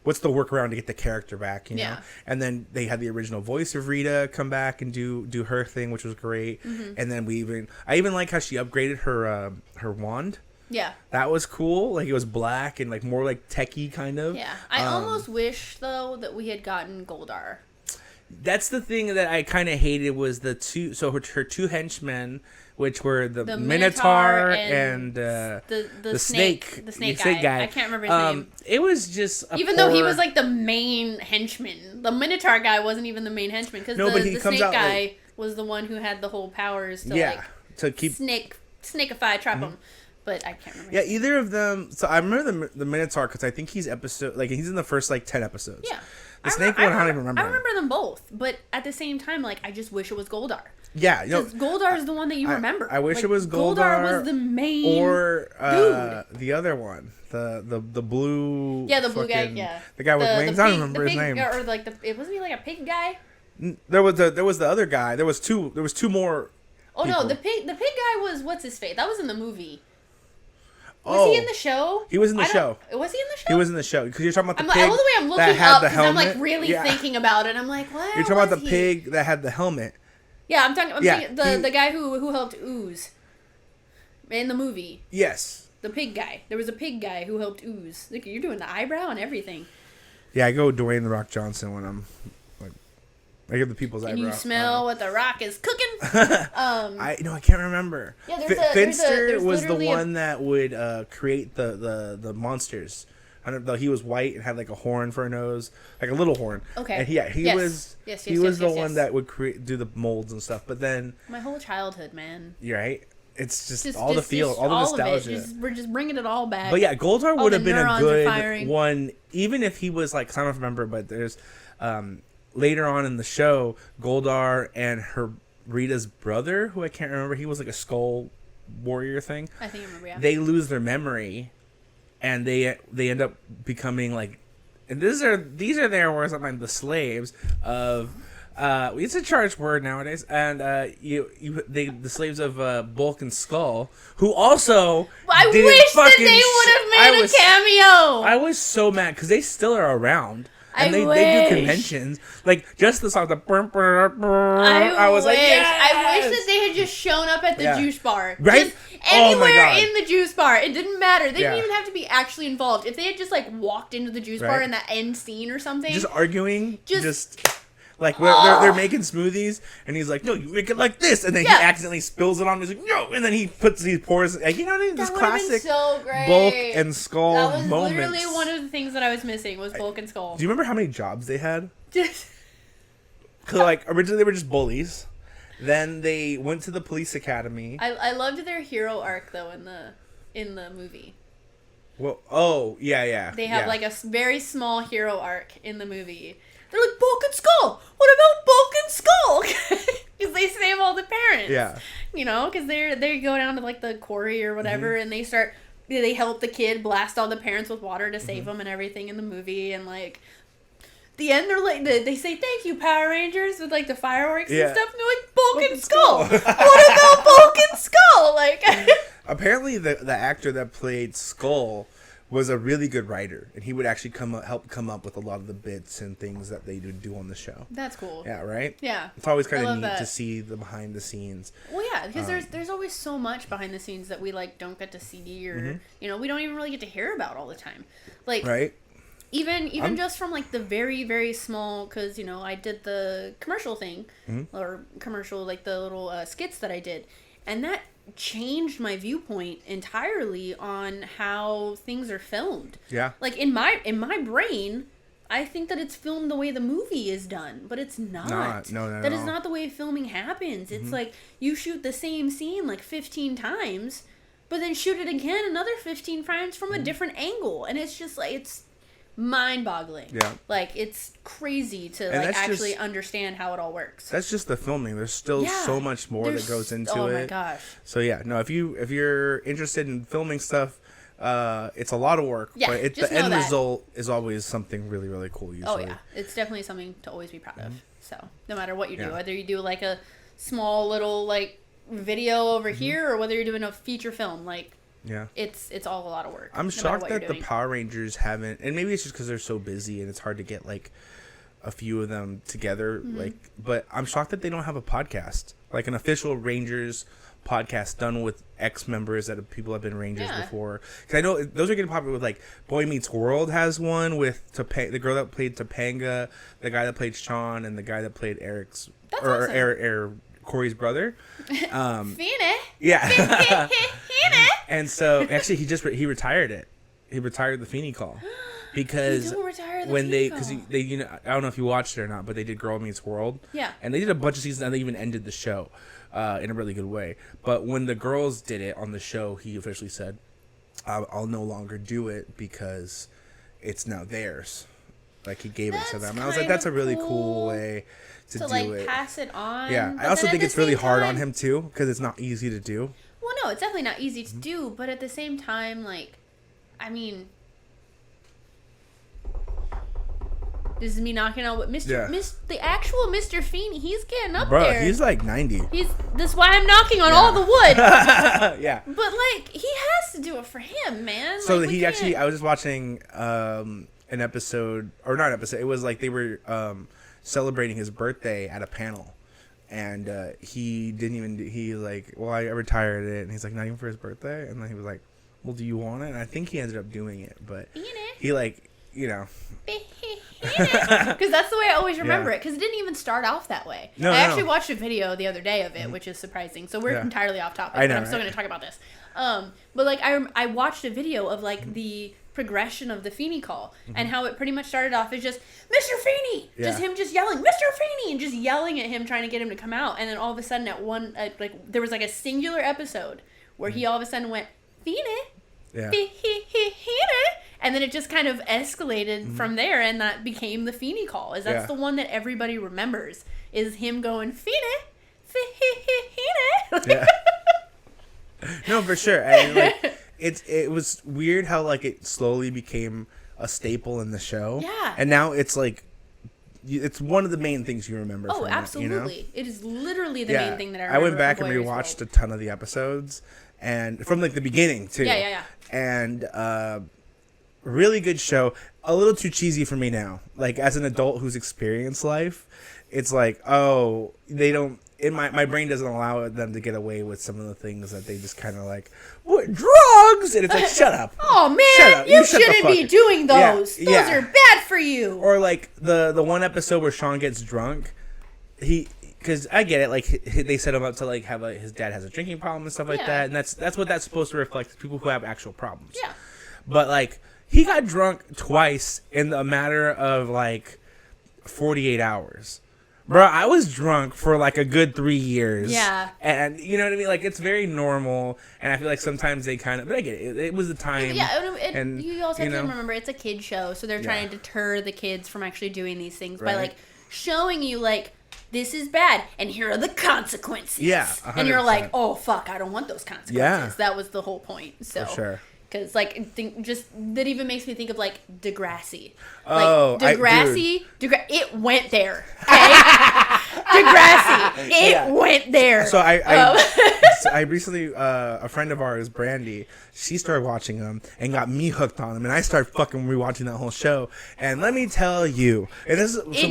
what's the workaround to get the character back, you know? And then they had the original voice of Rita come back and do her thing, which was great. And then I even like how she upgraded her wand. Yeah. That was cool. Like, it was black and like more like techie kind of. Yeah. I almost wish though that we had gotten Goldar. That's the thing that I kind of hated was her two henchmen, which were the Minotaur and the snake guy. I can't remember his name. It was just even though he was like the main henchman. The Minotaur guy wasn't even the main henchman because the snake guy was the one who had the whole powers to keep snakeify, trap him. But I can't remember. Yeah, either of them. So I remember the Minotaur because I think he's in the first 10 episodes. Yeah. The snake one, I don't even remember. I remember them both, but at the same time, I just wish it was Goldar. Yeah, Goldar is the one that you remember. I wish it was Goldar. Goldar was the main or the other one, the blue. Yeah, the blue guy. Yeah, the guy with wings. I don't remember his name. Or wasn't he like a pig guy? There was the other guy. There was two more. Oh people. No, the pig guy was what's his face? That was in the movie. Was he in the show? He was in the show. Was he in the show? He was in the show because you're talking about the all pig the way I'm looking that had up the because I'm helmet. like really thinking about it. I'm like, what? You're talking about the pig that had the helmet. Yeah, I'm talking. I'm thinking the guy who helped Ooze in the movie. Yes. The pig guy. There was a pig guy who helped Ooze. Look, you're doing the eyebrow and everything. Yeah, I go Dwayne the Rock Johnson when I'm like, I give the people's eyebrow. Can you smell what the Rock is cooking? I can't remember. Yeah, Finster was the one that would create the monsters. I don't know. He was white and had like a horn for a nose, like a little horn. Okay. And he was the one that would do the molds and stuff. But then my whole childhood, man. You're right. It's just all the feel, all the nostalgia. We're just bringing it all back. But yeah, Goldar would have been a good one, even if he was like, I don't remember, but there's later on in the show, Goldar and Rita's brother, who I can't remember, he was like a skull warrior thing. I think I remember. Yeah. They lose their memory, and they end up becoming like, and these are their words, like the slaves of. It's a charged word nowadays, and the slaves of Bulk and Skull, who also I wish that they would have made a cameo. I was so mad because they still are around, and they do conventions like just the song. I was like, yes! I wish that they had just shown up at the juice bar, right? Just anywhere in the juice bar. It didn't matter. They didn't even have to be actually involved. If they had just like walked into the juice bar in that end scene or something, just arguing, just. Like, they're making smoothies, and he's like, no, you make it like this. And then he accidentally spills it on. He's like, no. And then he pours, like, you know what I mean? This classic Bulk and Skull moments. That was literally one of the things that I was missing was Bulk and Skull. Do you remember how many jobs they had? Because, like, originally they were just bullies. Then they went to the police academy. I loved their hero arc, though, in the movie. Well, yeah. They have, like, a very small hero arc in the movie. They're like, Bulk and Skull! What about Bulk and Skull? Because they save all the parents. Yeah. You know, because they go down to, like, the quarry or whatever, and they help the kid blast all the parents with water to save them and everything in the movie, and, like, the end, they're like, they say, thank you, Power Rangers, with, like, the fireworks and stuff, and they're like, Bulk and Skull! What about Bulk and Skull? Like, apparently the actor that played Skull was a really good writer, and he would actually help come up with a lot of the bits and things that they would do on the show. That's cool. Yeah, right? Yeah. It's always kind of neat to see the behind the scenes. Well, yeah, because there's always so much behind the scenes that we, like, don't get to see or, you know, we don't even really get to hear about all the time. Like, right? Even just from, like, the very, very small, because, you know, I did the commercial thing, or commercial, like, the little skits that I did, and that changed my viewpoint entirely on how things are filmed. Yeah. Like, in my brain, I think that it's filmed the way the movie is done, but it's not. No. That is not the way filming happens. It's like you shoot the same scene like 15 times, but then shoot it again another 15 times from a different angle, and it's just like it's mind-boggling. Yeah. Like, it's crazy to like actually understand how it all works. That's just the filming. There's still so much more that goes into it. Oh my gosh. So yeah, no, if you're interested in filming stuff, it's a lot of work, but the end result is always something really, really cool usually. Oh yeah. It's definitely something to always be proud of. So, no matter what you do, whether you do like a small little like video over here or whether you're doing a feature film, like it's all a lot of work. I'm shocked that the Power Rangers haven't, and maybe it's just because they're so busy and it's hard to get like a few of them together. Like, but I'm shocked that they don't have a podcast, like an official Rangers podcast done with ex members that people have been Rangers before. Because I know those are getting popular. With like Boy Meets World has one with the girl that played Topanga, the guy that played Sean, and the guy that played Eric's Corey's brother. Yeah. And so actually he retired it. He retired the Feeney Call because when they you know, I don't know if you watched it or not, but they did Girl Meets World. Yeah. And they did a bunch of seasons and they even ended the show in a really good way. But when the girls did it on the show, he officially said, I'll no longer do it because it's now theirs. Like, he gave it to them. And I was like, that's a really cool way to do like it. Pass it on. Yeah. I also think it's really hard on him too, because it's not easy to do. Well, no, it's definitely not easy to do, but at the same time, like, I mean, This is me knocking on what the actual Mr. Feeney, he's getting up Bro, there. he's like 90. That's why I'm knocking on all the wood. Yeah. But like, he has to do it for him, man. So like, he actually, I was just watching an episode, or not an episode, it was like they were celebrating his birthday at a panel. And he didn't even, he like, well, I retired it. And he's like, not even for his birthday? And then he was like, well, do you want it? And I think he ended up doing it. But he like, you know. Because that's the way I always remember it. Because it didn't even start off that way. I actually watched a video the other day of it, which is surprising. So we're entirely off topic. But I'm still going to talk about this. But like, I watched a video of like the progression of the Feeney call and how it pretty much started off as just Mr. Feeney, just him just yelling Mr. Feeney and just yelling at him, trying to get him to come out. And then all of a sudden like there was like a singular episode where he all of a sudden went Feeney, and then it just kind of escalated from there, and that became the Feeney call. That's the one that everybody remembers, is him going Feeney, Feeney. No, for sure. And like, it was weird how like it slowly became a staple in the show. Yeah. And now it's like, it's one of the main things you remember. Oh, from absolutely. It, you know? It is literally the main thing that I remember. I went back and rewatched a ton of the episodes, and from like the beginning too. Yeah. And really good show. A little too cheesy for me now. Like as an adult who's experienced life, it's like, oh, they don't. My brain doesn't allow them to get away with some of the things that they just kind of like, what, drugs? And it's like, shut up. Oh, man, you shouldn't be doing those. Those are bad for you. Or like the one episode where Sean gets drunk, because I get it, like they set him up to like have his dad has a drinking problem and stuff like that, and that's what that's supposed to reflect, people who have actual problems. Yeah. But like he got drunk twice in a matter of like 48 hours. Bro, I was drunk for like a good 3 years. Yeah. And you know what I mean? Like, it's very normal. And I feel like sometimes they kind of, but I get it. It was the time. Yeah, and you also have to remember it's a kid show. So they're trying to deter the kids from actually doing these things by like showing you like, this is bad and here are the consequences. Yeah. 100%. And you're like, oh, fuck, I don't want those consequences. Yeah. That was the whole point. So. For sure. Because, like, that even makes me think of, like, Degrassi. Oh, like, Degrassi, it went there, okay? Degrassi, it went there. So I recently, a friend of ours, Brandy, she started watching them and got me hooked on them. And I started fucking rewatching that whole show. And let me tell you. It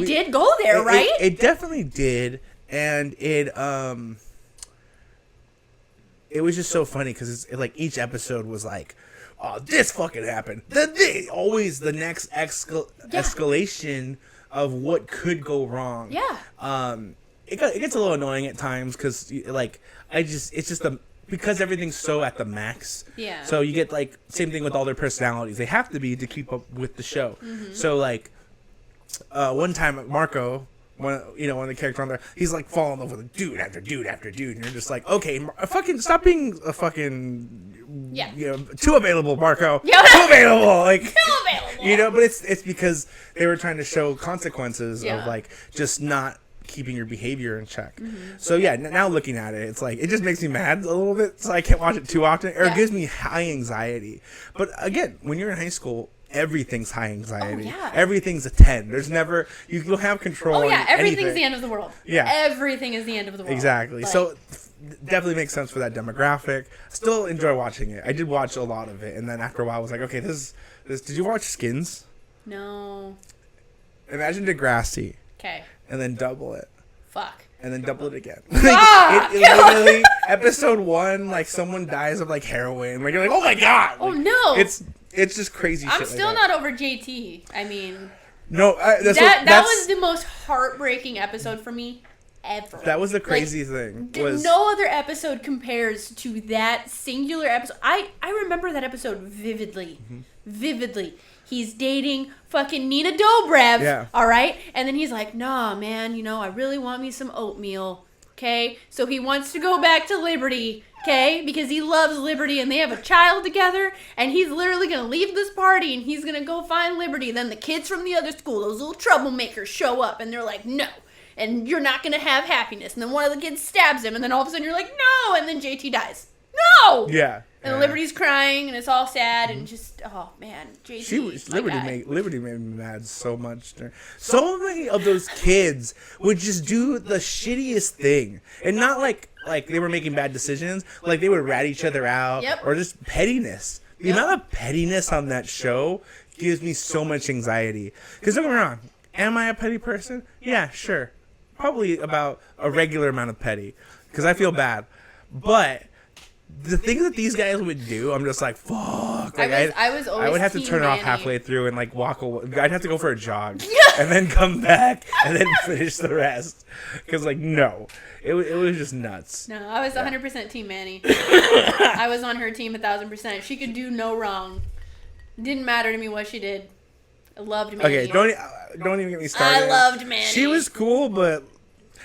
did go there, right? It definitely did. And it was just so funny because like each episode was like, oh, this fucking happened. Always the next escalation of what could go wrong. Yeah. It gets a little annoying at times because like it's just because everything's so at the max. Yeah. So you get like same thing with all their personalities. They have to be to keep up with the show. Mm-hmm. So like one time Marco, one of the characters on there, he's like falling in love with a dude after dude after dude, and you're just like, okay, fucking stop being a fucking too available, Marco. Yeah. Too available, like too available. But it's because they were trying to show consequences of like just not keeping your behavior in check. Mm-hmm. So now looking at it, it's like it just makes me mad a little bit, so I can't watch it too often, or it gives me high anxiety. But again, when you're in high school, everything's high anxiety. Oh, yeah. Everything's a 10. There's never, you don't have control. Oh yeah, everything's anything. The end of the world. Yeah, everything is the end of the world. Exactly. Like, so definitely makes sense for that demographic. Still enjoy watching it. I did watch a lot of it, and then after a while, I was like, okay, this. Did you watch Skins? No. Imagine Degrassi. Okay. And then double it. Fuck. And then double it again. It literally, episode 1, like someone dies of like heroin. Like you're like, oh my god. Oh no. It's just crazy. I'm shit still like not over JT. I mean, no, that was the most heartbreaking episode for me ever. That was the crazy thing. No other episode compares to that singular episode. I remember that episode vividly. Mm-hmm. Vividly. He's dating fucking Nina Dobrev. Yeah. All right? And then he's like, nah, man, I really want me some oatmeal. Okay? So he wants to go back to Liberty. Okay? Because he loves Liberty and they have a child together. And he's literally going to leave this party and he's going to go find Liberty. Then the kids from the other school, those little troublemakers, show up and they're like, no. And you're not going to have happiness. And then one of the kids stabs him. And then all of a sudden you're like, no. And then JT dies. no. Yeah. And Liberty's crying, and it's all sad, and just, oh man, JT. Liberty made me mad so much. So many of those kids would just do the shittiest thing, and not like they were making bad decisions. Like they would rat each other out, or just pettiness. The amount of pettiness on that show gives me so much anxiety. Because don't get me wrong, am I a petty person? Yeah, sure, probably about a regular amount of petty, because I feel bad, but. The things that these guys would do, I'm just like, fuck. Like, I would have to turn it off halfway through and like walk away. I'd have to go for a jog and then come back and then finish the rest. Because like, no, it was just nuts. No, I was 100% Team Manny. I was on her team 1,000%. She could do no wrong. Didn't matter to me what she did. I loved Manny. Okay, don't even get me started. I loved Manny. She was cool, but.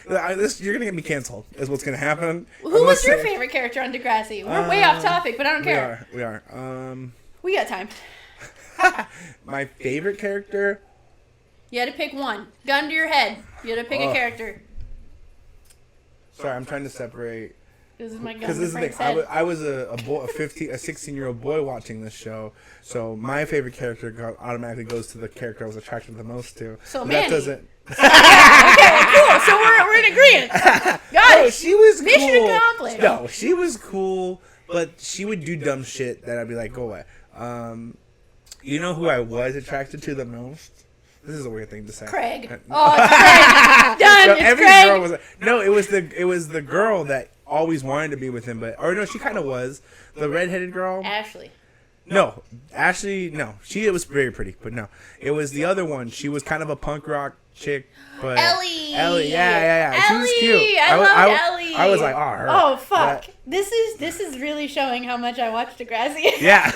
You're gonna get me canceled. Is what's gonna happen. Who was your favorite character on Degrassi? We're way off topic, but I don't care. We are. We got time. My favorite character. You had to pick one. Gun to your head. You had to pick a character. Sorry, I'm trying to separate. This is my gun. Because this is the thing. I was a 16-year-old boy watching this show, so my favorite character automatically goes to the character I was attracted the most to. So Manny. That doesn't. Okay, cool. So we're in agreement. Got it. She was cool. Mission accomplished. No, she was cool, but she would do dumb shit that I'd be like, go away. You know who I was attracted to the most? This is a weird thing to say. Craig. Oh, it's Craig. Done. So it's every Craig. girl was. No, it was the girl that always wanted to be with him, no, she kind of was the redheaded girl. Ashley. No, Ashley. No, it was very pretty, but no, it was the other one. She was kind of a punk rock chick, but Ellie, yeah. Ellie, she was cute. I love Ellie. I was like, oh, her. Oh fuck, this is really showing how much I watched Degrassi. Yeah,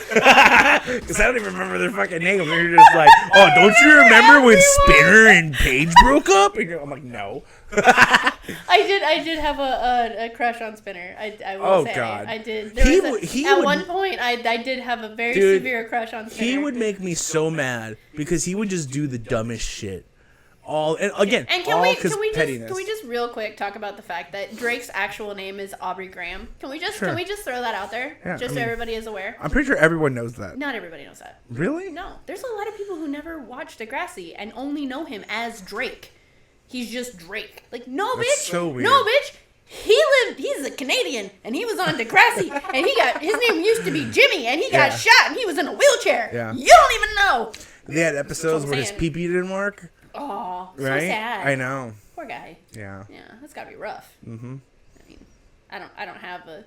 because I don't even remember their fucking names. They're just like, oh, don't you remember when Spinner and Paige broke up? And I'm like, no. I did have a crush on Spinner. I will say. God. I did. At one point, I did have a very severe crush on Spinner. He would make me so mad because he would just do the dumbest shit. Can we just real quick talk about the fact that Drake's actual name is Aubrey Graham? Can we just throw that out there? Yeah, so everybody is aware. I'm pretty sure everyone knows that. Not everybody knows that. Really? No. There's a lot of people who never watched Degrassi and only know him as Drake. He's just Drake. Like, no, bitch. That's so weird. No, bitch. He's a Canadian, and he was on Degrassi, and his name used to be Jimmy, and he got shot, and he was in a wheelchair. Yeah. You don't even know. They had episodes where his pee-pee didn't work. Oh, so right? sad. I know. Poor guy. Yeah. Yeah, that's gotta be rough. Mm-hmm. I mean, I don't have a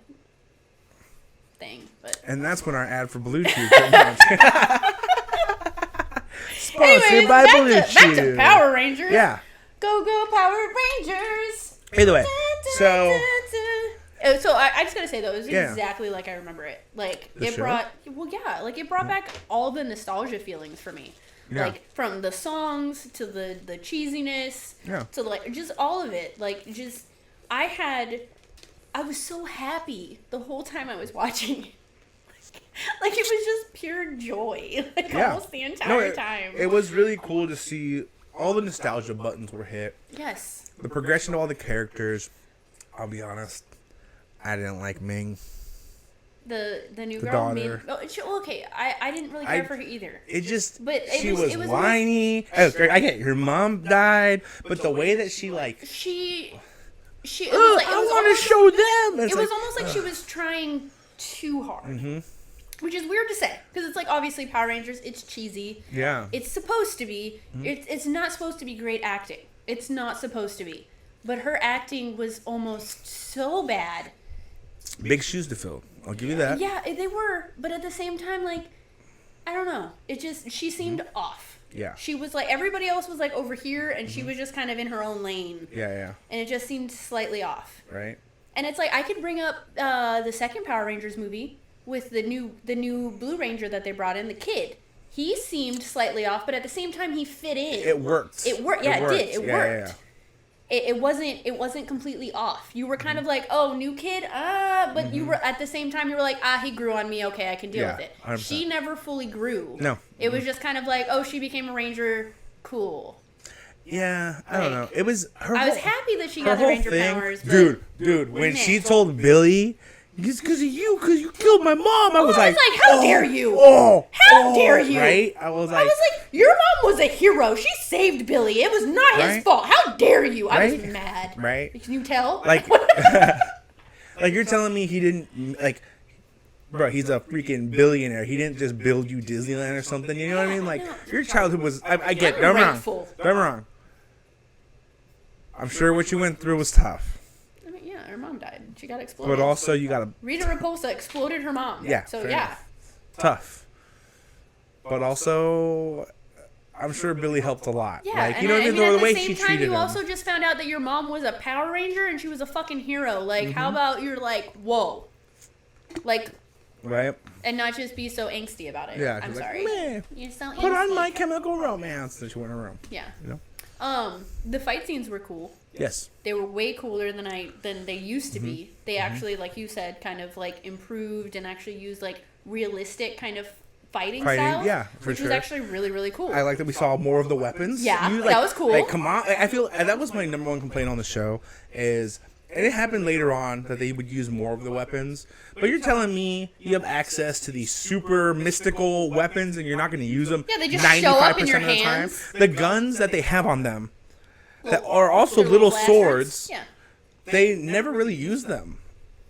thing, but. And that's when our ad for Blue Chew comes out. Sponsored by Blue Chew. Back to Power Rangers. Yeah. Go Power Rangers. Either way, so I just gotta say though, it was exactly like I remember it. Like it brought back all the nostalgia feelings for me. Yeah. Like from the songs to the cheesiness to like just all of it. Like just I was so happy the whole time I was watching. Like it was just pure joy. Like almost the entire time. It was really cool to see all the nostalgia buttons were hit. Yes. The progression of all the characters. I'll be honest, I didn't like Ming. The new girl, daughter. Okay, I didn't really care for her either. She was whiny. It was great. I get it. Her mom died, but the way that she like she it was like, I want to show them. It was almost like she was trying too hard. Mm-hmm. Which is weird to say because it's like obviously Power Rangers. It's cheesy. Yeah. It's supposed to be. Mm-hmm. It's not supposed to be great acting. It's not supposed to be. But her acting was almost so bad. Big shoes to fill. I'll give you that. Yeah, they were. But at the same time, like, I don't know. She seemed off. Yeah. She was like, everybody else was like over here, and she was just kind of in her own lane. Yeah. And it just seemed slightly off. Right. And it's like, I could bring up the second Power Rangers movie with the new Blue Ranger that they brought in, the kid. He seemed slightly off, but at the same time, he fit in. It worked. It worked. Yeah, it did. It worked. Yeah. It wasn't completely off. You were kind of like, oh, new kid, but you were at the same time you were like, he grew on me. Okay, I can deal with it. 100%. She never fully grew. No, it was just kind of like, oh, she became a ranger. Cool. Yeah, I don't know. It was her. I was happy that she got the ranger powers. Dude, when she told Billy It's because of you, because you killed my mom. I was like, how dare you? How dare you? Right? I was like, your mom was a hero. She saved Billy. It was not his fault. How dare you? I was mad. Right? Can you tell? Like, like you're telling me he didn't, like, bro, he's a freaking billionaire. He didn't just build you Disneyland or something. You know what I mean? Like, your childhood was, I get, don't get me wrong. I'm sure what you went through was tough. I mean, yeah, her mom died. She got exploded. But also, you gotta... Rita Repulsa exploded her mom. Yeah. So, yeah. Tough. But also, I'm sure Billy helped a lot. Yeah, like, and you know, I mean, the at the way same she time, treated you him. also just found out that your mom was a Power Ranger and she was a fucking hero. Like, how about you're like, whoa. Like... Right. And not just be so angsty about it. Yeah. I'm like, sorry. Man, you're so angsty. put on My Chemical Romance. Then she went around. Yeah. You know? The fight scenes were cool. Yes. They were way cooler than they used to be. They actually, like you said, kind of like improved and actually used like realistic kind of fighting styles. Yeah, for which sure. was actually really, really cool. I like that we saw more of the weapons. Yeah, that was cool. Like, come on. I feel that was my number one complaint on the show is, and it happened later on that they would use more of the weapons. But you're telling me you have access to these super mystical weapons and you're not going to use them? Yeah, they just show up in your of the hands. time. The guns that they have on them that are also little swords. Yeah. They never really used them.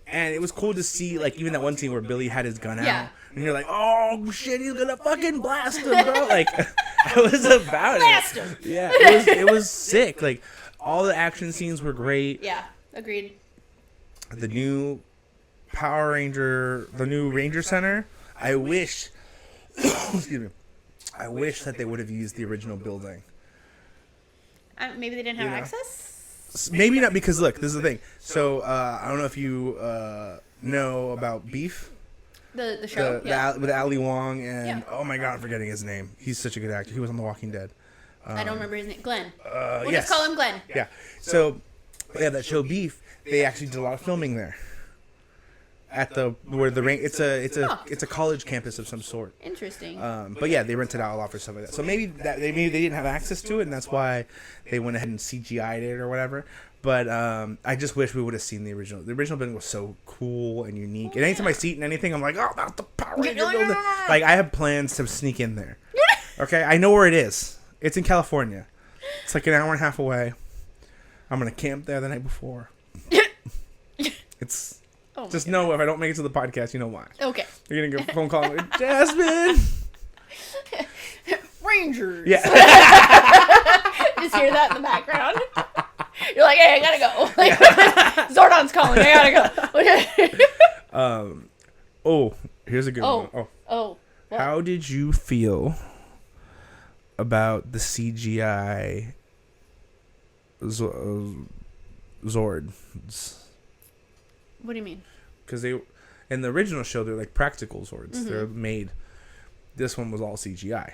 And it was cool to see, like, even that one scene where Billy had his gun out. And you're like, oh, shit, he's going to fucking blast him, bro. Like, I was about blast it. Him. Yeah, it was sick. Like, all the action scenes were great. Yeah, agreed. The new the new Ranger Center, I wish, excuse me, I wish that they would have used the original building. Maybe they didn't have access? Maybe not, because look, this is the thing. So, I don't know if you know about Beef. The show? With Ali Wong and, oh my god, I'm forgetting his name. He's such a good actor. He was on The Walking Dead. I don't remember his name. Glenn. We'll yes. just call him Glenn. Yeah. So, that show Beef, they actually did a lot of filming there. At it's a college campus of some sort. Interesting. But yeah, they rented out a lot for stuff like that. So maybe they didn't have access to it, and that's why they went ahead and CGI'd it or whatever. But I just wish we would have seen the original. The original building was so cool and unique. And anytime I see it in anything, I'm like, oh, that's the Power Ranger building. Like, I have plans to sneak in there. Okay, I know where it is. It's in California. It's like an hour and a half away. I'm gonna camp there the night before. It's. Just know if I don't make it to the podcast, you know why. Okay. You're going to get a phone call like, Jasmine! Rangers! Yeah. Just hear that in the background. You're like, hey, I gotta go. Like, Zordon's calling, I gotta go. Here's a good one. What? How did you feel about the CGI Zords? What do you mean? Because in the original show, they're like practical Zords. Mm-hmm. They're made. This one was all CGI.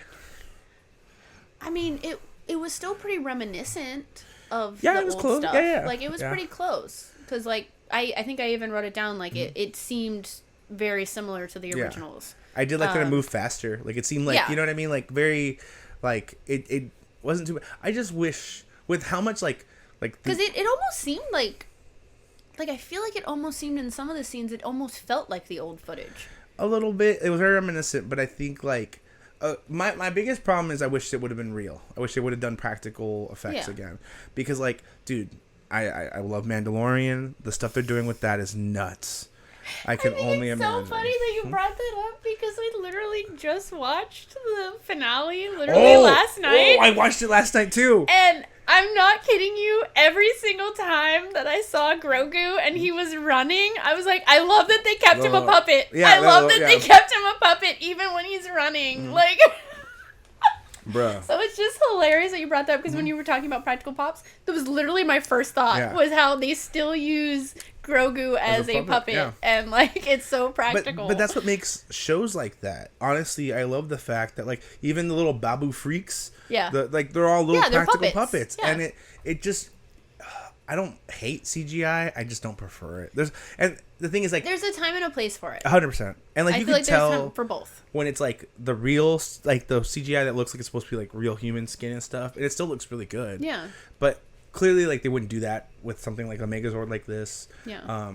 I mean, it was still pretty reminiscent of it the was old close. stuff. Yeah. Like, it was pretty close. Because, like, I think I even wrote it down. Like, it seemed very similar to the originals. I did like that it moved faster. Like, it seemed like, you know what I mean? Like, very, like, it wasn't too bad. I just wish, with how much, like... Because it almost seemed like, I feel like it almost seemed in some of the scenes, it almost felt like the old footage. A little bit. It was very reminiscent, but I think, like... my biggest problem is I wish it would have been real. I wish they would have done practical effects again. Because, like, dude, I love Mandalorian. The stuff they're doing with that is nuts. I can only imagine. It's so funny that you brought that up because we literally just watched the finale last night. Oh, I watched it last night, too. And... I'm not kidding you. Every single time that I saw Grogu and he was running, I was like, I love that they kept him a puppet. I love that they kept him a puppet even when he's running. Like, bruh. So it's just hilarious that you brought that up because when you were talking about practical pops, that was literally my first thought was how they still use Grogu as a puppet. And, like, it's so practical. But that's what makes shows like that. Honestly, I love the fact that, like, even the little Babu freaks, they're all little practical puppets. Yeah. And it just, I don't hate CGI. I just don't prefer it. And the thing is, like, there's a time and a place for it. 100%. And, like, I you feel can like tell there's time for both. When it's, like, the real, like, the CGI that looks like it's supposed to be, like, real human skin and stuff. And it still looks really good. Yeah. But clearly, like, they wouldn't do that with something like a Megazord like this. Yeah.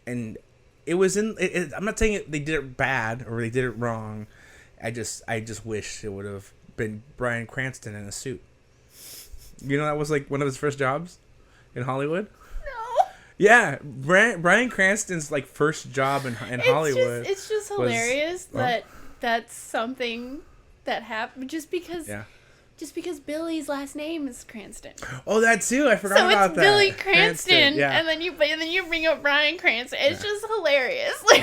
And it was in. I'm not saying they did it bad or they did it wrong. I just wish it would have been Bryan Cranston in a suit. You know, that was like one of his first jobs in Hollywood. No. Yeah, Bryan Cranston's like first job in Hollywood. It's just hilarious that that's something that happened just because. Yeah. Just because Billy's last name is Cranston. Oh, that too. I forgot about that. So it's Billy Cranston, yeah. and then you bring up Bryan Cranston. It's just hilarious. Like,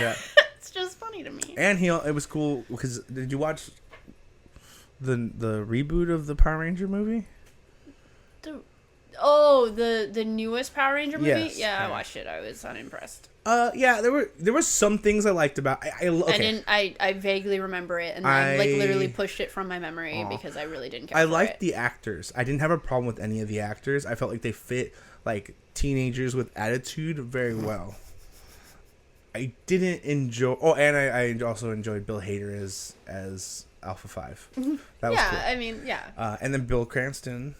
it's just funny to me. And it was cool because did you watch the reboot of the Power Ranger movie? The newest Power Ranger movie? Yes. Yeah, I watched it. I was unimpressed. Yeah, there were some things I liked about. Okay. I vaguely remember it, and I like literally pushed it from my memory because I really didn't care. I liked the actors. I didn't have a problem with any of the actors. I felt like they fit like teenagers with attitude very well. I didn't enjoy. Oh, and I also enjoyed Bill Hader as Alpha 5. That was cool. I mean, yeah. And then Bill Cranston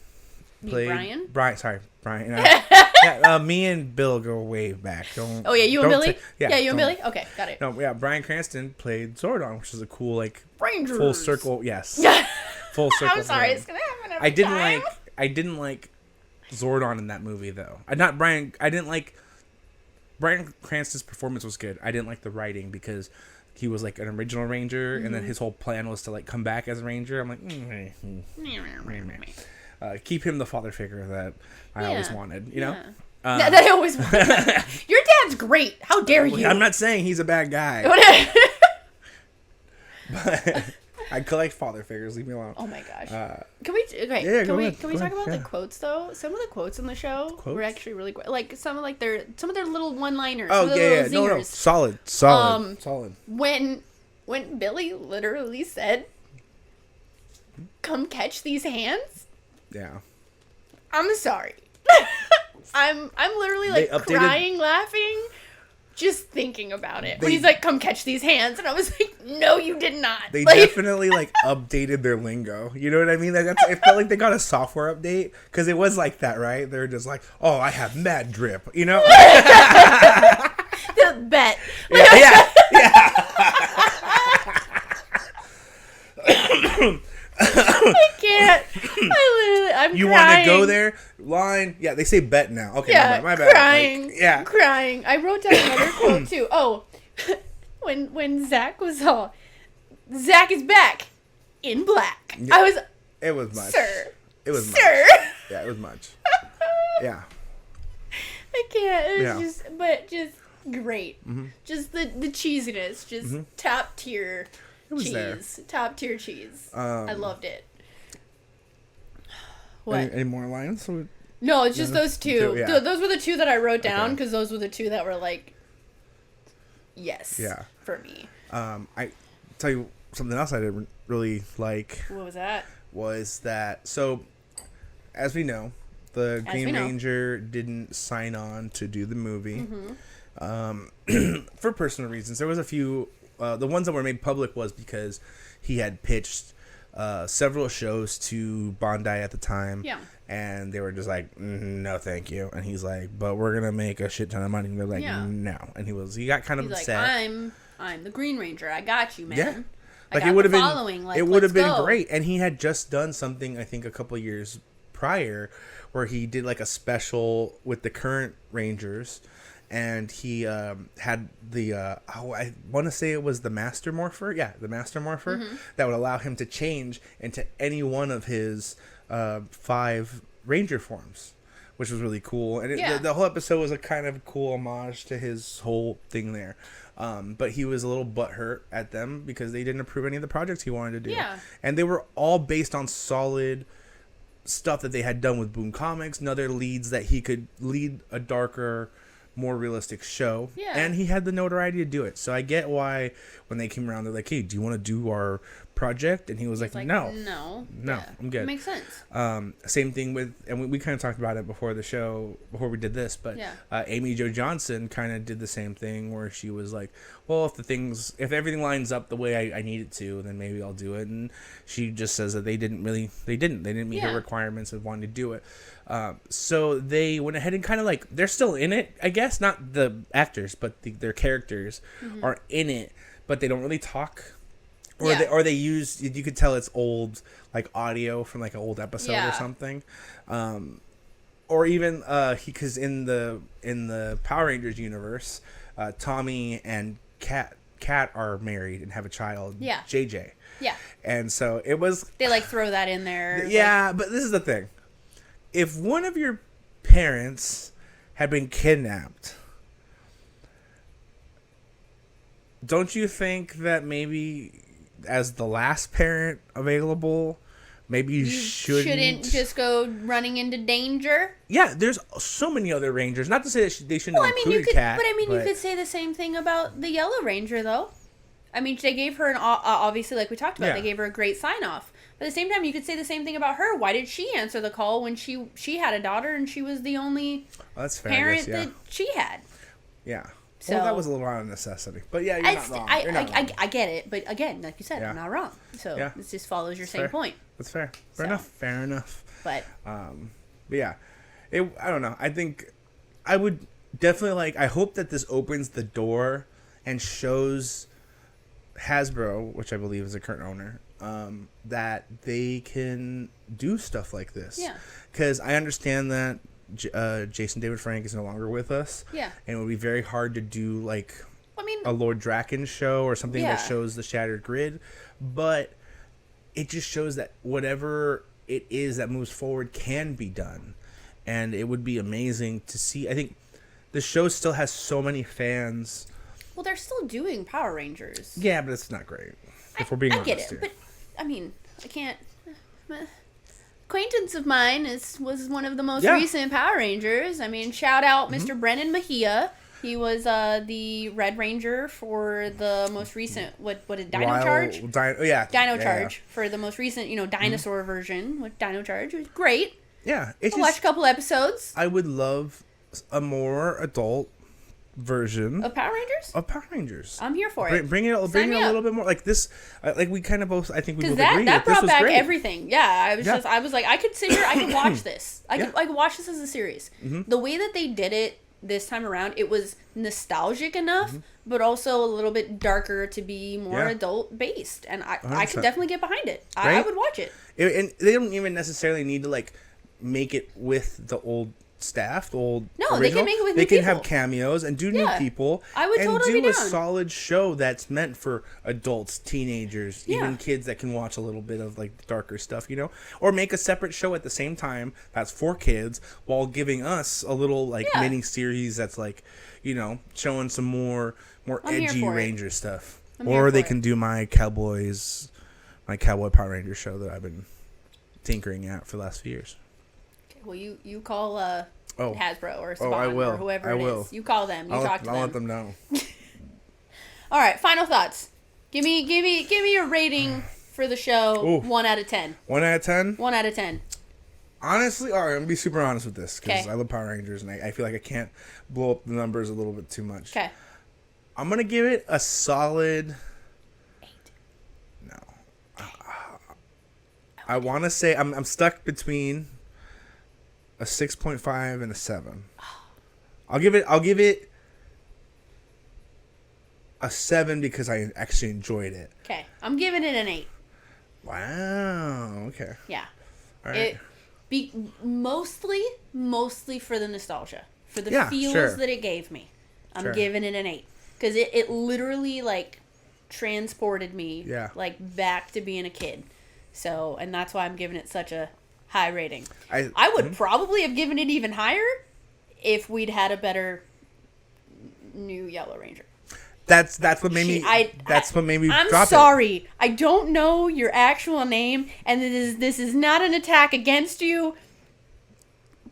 played Brian. Sorry, Brian. Me and Bill go way back. You and Billy? You and Billy? Okay, got it. No, yeah, Bryan Cranston played Zordon, which is a cool, like, Rangers. Full circle, yes. Full circle. I'm sorry, it's going to happen every time. I didn't like Zordon in that movie, though. I didn't like... Bryan Cranston's performance was good. I didn't like the writing because he was, like, an original Ranger, and then his whole plan was to, like, come back as a Ranger. I'm like, keep him the father figure that I always wanted, you know? That I always wanted. Your dad's great. How dare you? I'm not saying he's a bad guy. But I collect father figures. Leave me alone. Oh my gosh. Can we talk about the quotes though? Some of the quotes in the show were actually really great. Like some of their little one-liners. Oh yeah. No. Solid. When Billy literally said, "Come catch these hands." Yeah. I'm sorry. I'm literally like crying, laughing, just thinking about it. When he's like, "Come catch these hands," and I was like, "No, you did not." They definitely like updated their lingo. You know what I mean? Like it felt like they got a software update because it was like that, right? They're just like, "Oh, I have mad drip," you know? The bet. Yeah. I can't. I'm you want to go there? Line. Yeah, they say bet now. Okay, yeah, my bad. Crying. Crying. I wrote down another quote too. Oh, when Zach was all, Zach is back in black. Yeah, it was much. Sir. It was much. Yeah, it was much. Yeah. I can't. It was just great. Mm-hmm. Just the cheesiness. Just top tier. Cheese. Top tier cheese. I loved it. What? Any more lines? No, it's just those two. Yeah. Those were the two that I wrote down because those were the two that were like, yes, for me. I tell you something else I didn't really like. What was that? Was that so? As we know, the Green Ranger didn't sign on to do the movie for personal reasons. There was a few. The ones that were made public was because he had pitched several shows to Bondi at the time. Yeah. And they were just like, no, thank you. And he's like, but we're going to make a shit ton of money. And they're like, no. And he got kind of upset. Like, I'm the Green Ranger. I got you, man. Yeah. Like, it would have been great. And he had just done something, I think, a couple of years prior where he did like a special with the current Rangers. And he had the, I want to say it was the Master Morpher. Yeah, the Master Morpher. That would allow him to change into any one of his 5 Ranger forms, which was really cool. And the whole episode was a kind of cool homage to his whole thing there. But he was a little butthurt at them because they didn't approve any of the projects he wanted to do. Yeah. And they were all based on solid stuff that they had done with Boom Comics and other leads that he could lead a darker, more realistic show. Yeah. And he had the notoriety to do it. So I get why when they came around, they're like, hey, do you want to do our project? And he was like, no, I'm good. It makes sense. Same thing with, and we kind of talked about it before the show, before we did this, but Amy Jo Johnson kind of did the same thing where she was like, well, if everything lines up the way I need it to, then maybe I'll do it. And she just says that they didn't meet her requirements of wanting to do it. So they went ahead and kind of like, they're still in it, I guess. guess not the actors, but their characters are in it, but they don't really talk. Or they use, you could tell it's old, like audio from like an old episode or something. Or even because in the Power Rangers universe, Tommy and Kat are married and have a child, JJ. Yeah. And so it was, they like throw that in there. Yeah, but this is the thing. If one of your parents had been kidnapped, don't you think that maybe as the last parent available, maybe you shouldn't just go running into danger? Yeah, there's so many other Rangers. Not to say that they shouldn't include Kat. But you could say the same thing about the Yellow Ranger, though. I mean, they gave her obviously, like we talked about, they gave her a great sign-off. But at the same time, you could say the same thing about her. Why did she answer the call when she had a daughter and she was the only parent that she had? Yeah. So, well, that was a little out of necessity. But yeah, you're not wrong. I get it. But again, like you said, I'm not wrong. So it just follows your same point. That's fair. Fair enough. But yeah, I don't know. I think I would definitely I hope that this opens the door and shows Hasbro, which I believe is the current owner, that they can do stuff like this. Yeah. Because I understand that Jason David Frank is no longer with us. Yeah. And it would be very hard to do a Lord Draken show or something that shows the Shattered Grid. But it just shows that whatever it is that moves forward can be done. And it would be amazing to see. I think the show still has so many fans. Well, they're still doing Power Rangers. Yeah, but it's not great. If we're being honest. I get it, here. but I mean, I can't. Acquaintance of mine was one of the most recent Power Rangers. I mean, shout out Mr. Brennan Mejia. He was the Red Ranger for the most recent Dino Charge? Dino Charge for the most recent dinosaur version with Dino Charge. It was great. Yeah, I watched a couple episodes. I would love a more adult version of Power Rangers. I'm here for it. Bring it a little bit more like this. Like we kind of both. I think we both agree that brought back great. everything. Yeah, I was like, I could sit here. I could watch this. I could watch this as a series. The way that they did it this time around, it was nostalgic enough, but also a little bit darker to be more adult based. And I could definitely get behind it. I would watch it. And they don't even necessarily need to make it with the old staff, the old original. They can make it with new They can people. have cameos and do new people. I would totally do be a down. solid show that's meant for adults, teenagers, even kids that can watch a little bit of darker stuff, or make a separate show at the same time that's for kids while giving us a little mini series that's showing some more edgy Ranger stuff. Or they can do my Cowboy Power Ranger show that I've been tinkering at for the last few years. Well, you call Hasbro or Saban I will. or whoever I it will. is. You call them. You talk to them. I'll let them know. All right, final thoughts. Give me a rating for the show. Ooh. 1 out of 10. 1 out of 10? 1 out of 10. Honestly, all right, I'm going to be super honest with this because I love Power Rangers and I feel like I can't blow up the numbers a little bit too much. Okay. I'm going to give it a solid 8. No. I want to say I'm stuck between a 6.5 and a 7. I'll give it a 7 because I actually enjoyed it. Okay. I'm giving it an 8. Wow. Okay. Yeah. All right. Mostly for the nostalgia, for the feels that it gave me. I'm giving it an 8 because it literally transported me back to being a kid. So, and that's why I'm giving it such a high rating. I would probably have given it even higher if we'd had a better new Yellow Ranger. That's what made me. That's what made me. I'm drop sorry. It. I don't know your actual name, and this is not an attack against you.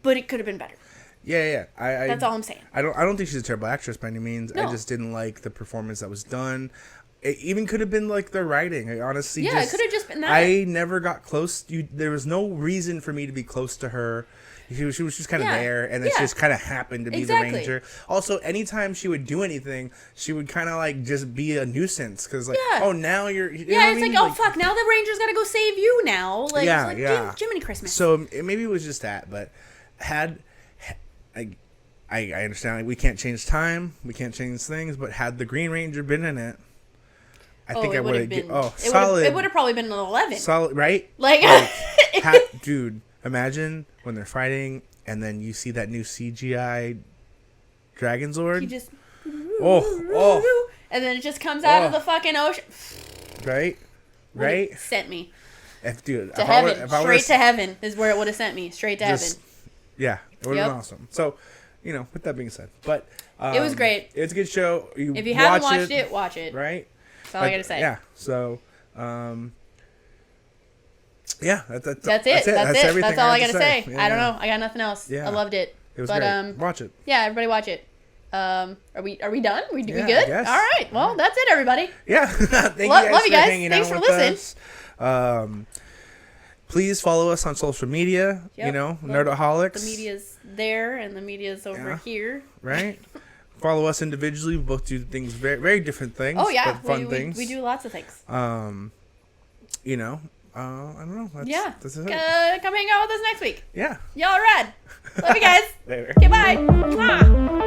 But it could have been better. Yeah. That's all I'm saying. I don't think she's a terrible actress by any means. No. I just didn't like the performance that was done. It even could have been the writing. I honestly, it could have just been that. I never got close. There was no reason for me to be close to her. She was just kind of there, and then she just kind of happened to be the Ranger. Also, anytime she would do anything, she would kind of just be a nuisance because oh, now you're. You know it's oh fuck, now the Ranger's got to go save you now. Jiminy Christmas. So maybe it was just that, but I I understand like, we can't change time, we can't change things, but had the Green Ranger been in it, I think I would have been. Solid. It would have probably been an 11. Solid, right? Like dude, imagine when they're fighting, and then you see that new CGI Dragon Zord. He just. Oh. And then it just comes out of the fucking ocean. Right. Right. Sent me. To heaven. Straight to heaven is where it would have sent me. Straight to heaven. Yeah. It would have been awesome. So, with that being said. But it was great. It's a good show. If you haven't watched it, watch it. Right? That's all I gotta say. Yeah. So, yeah. That's it. That's everything. That's all I gotta say. Yeah. I don't know. I got nothing else. Yeah. I loved it. It was great. Watch it. Yeah, everybody watch it. Are we done? We good? All right. Well, that's it, everybody. Yeah. Thank you guys love for you guys. hanging Thanks out for with listening. us. Please follow us on social media. Yep. Nerdoholics. The media's there and the media's over here. Right. Follow us individually. We both do things very, very different things. Oh yeah, but fun things. We do lots of things. I don't know. That's it. Come hang out with us next week. Yeah. Y'all are rad. Love you guys. Later. Okay, bye. Mwah.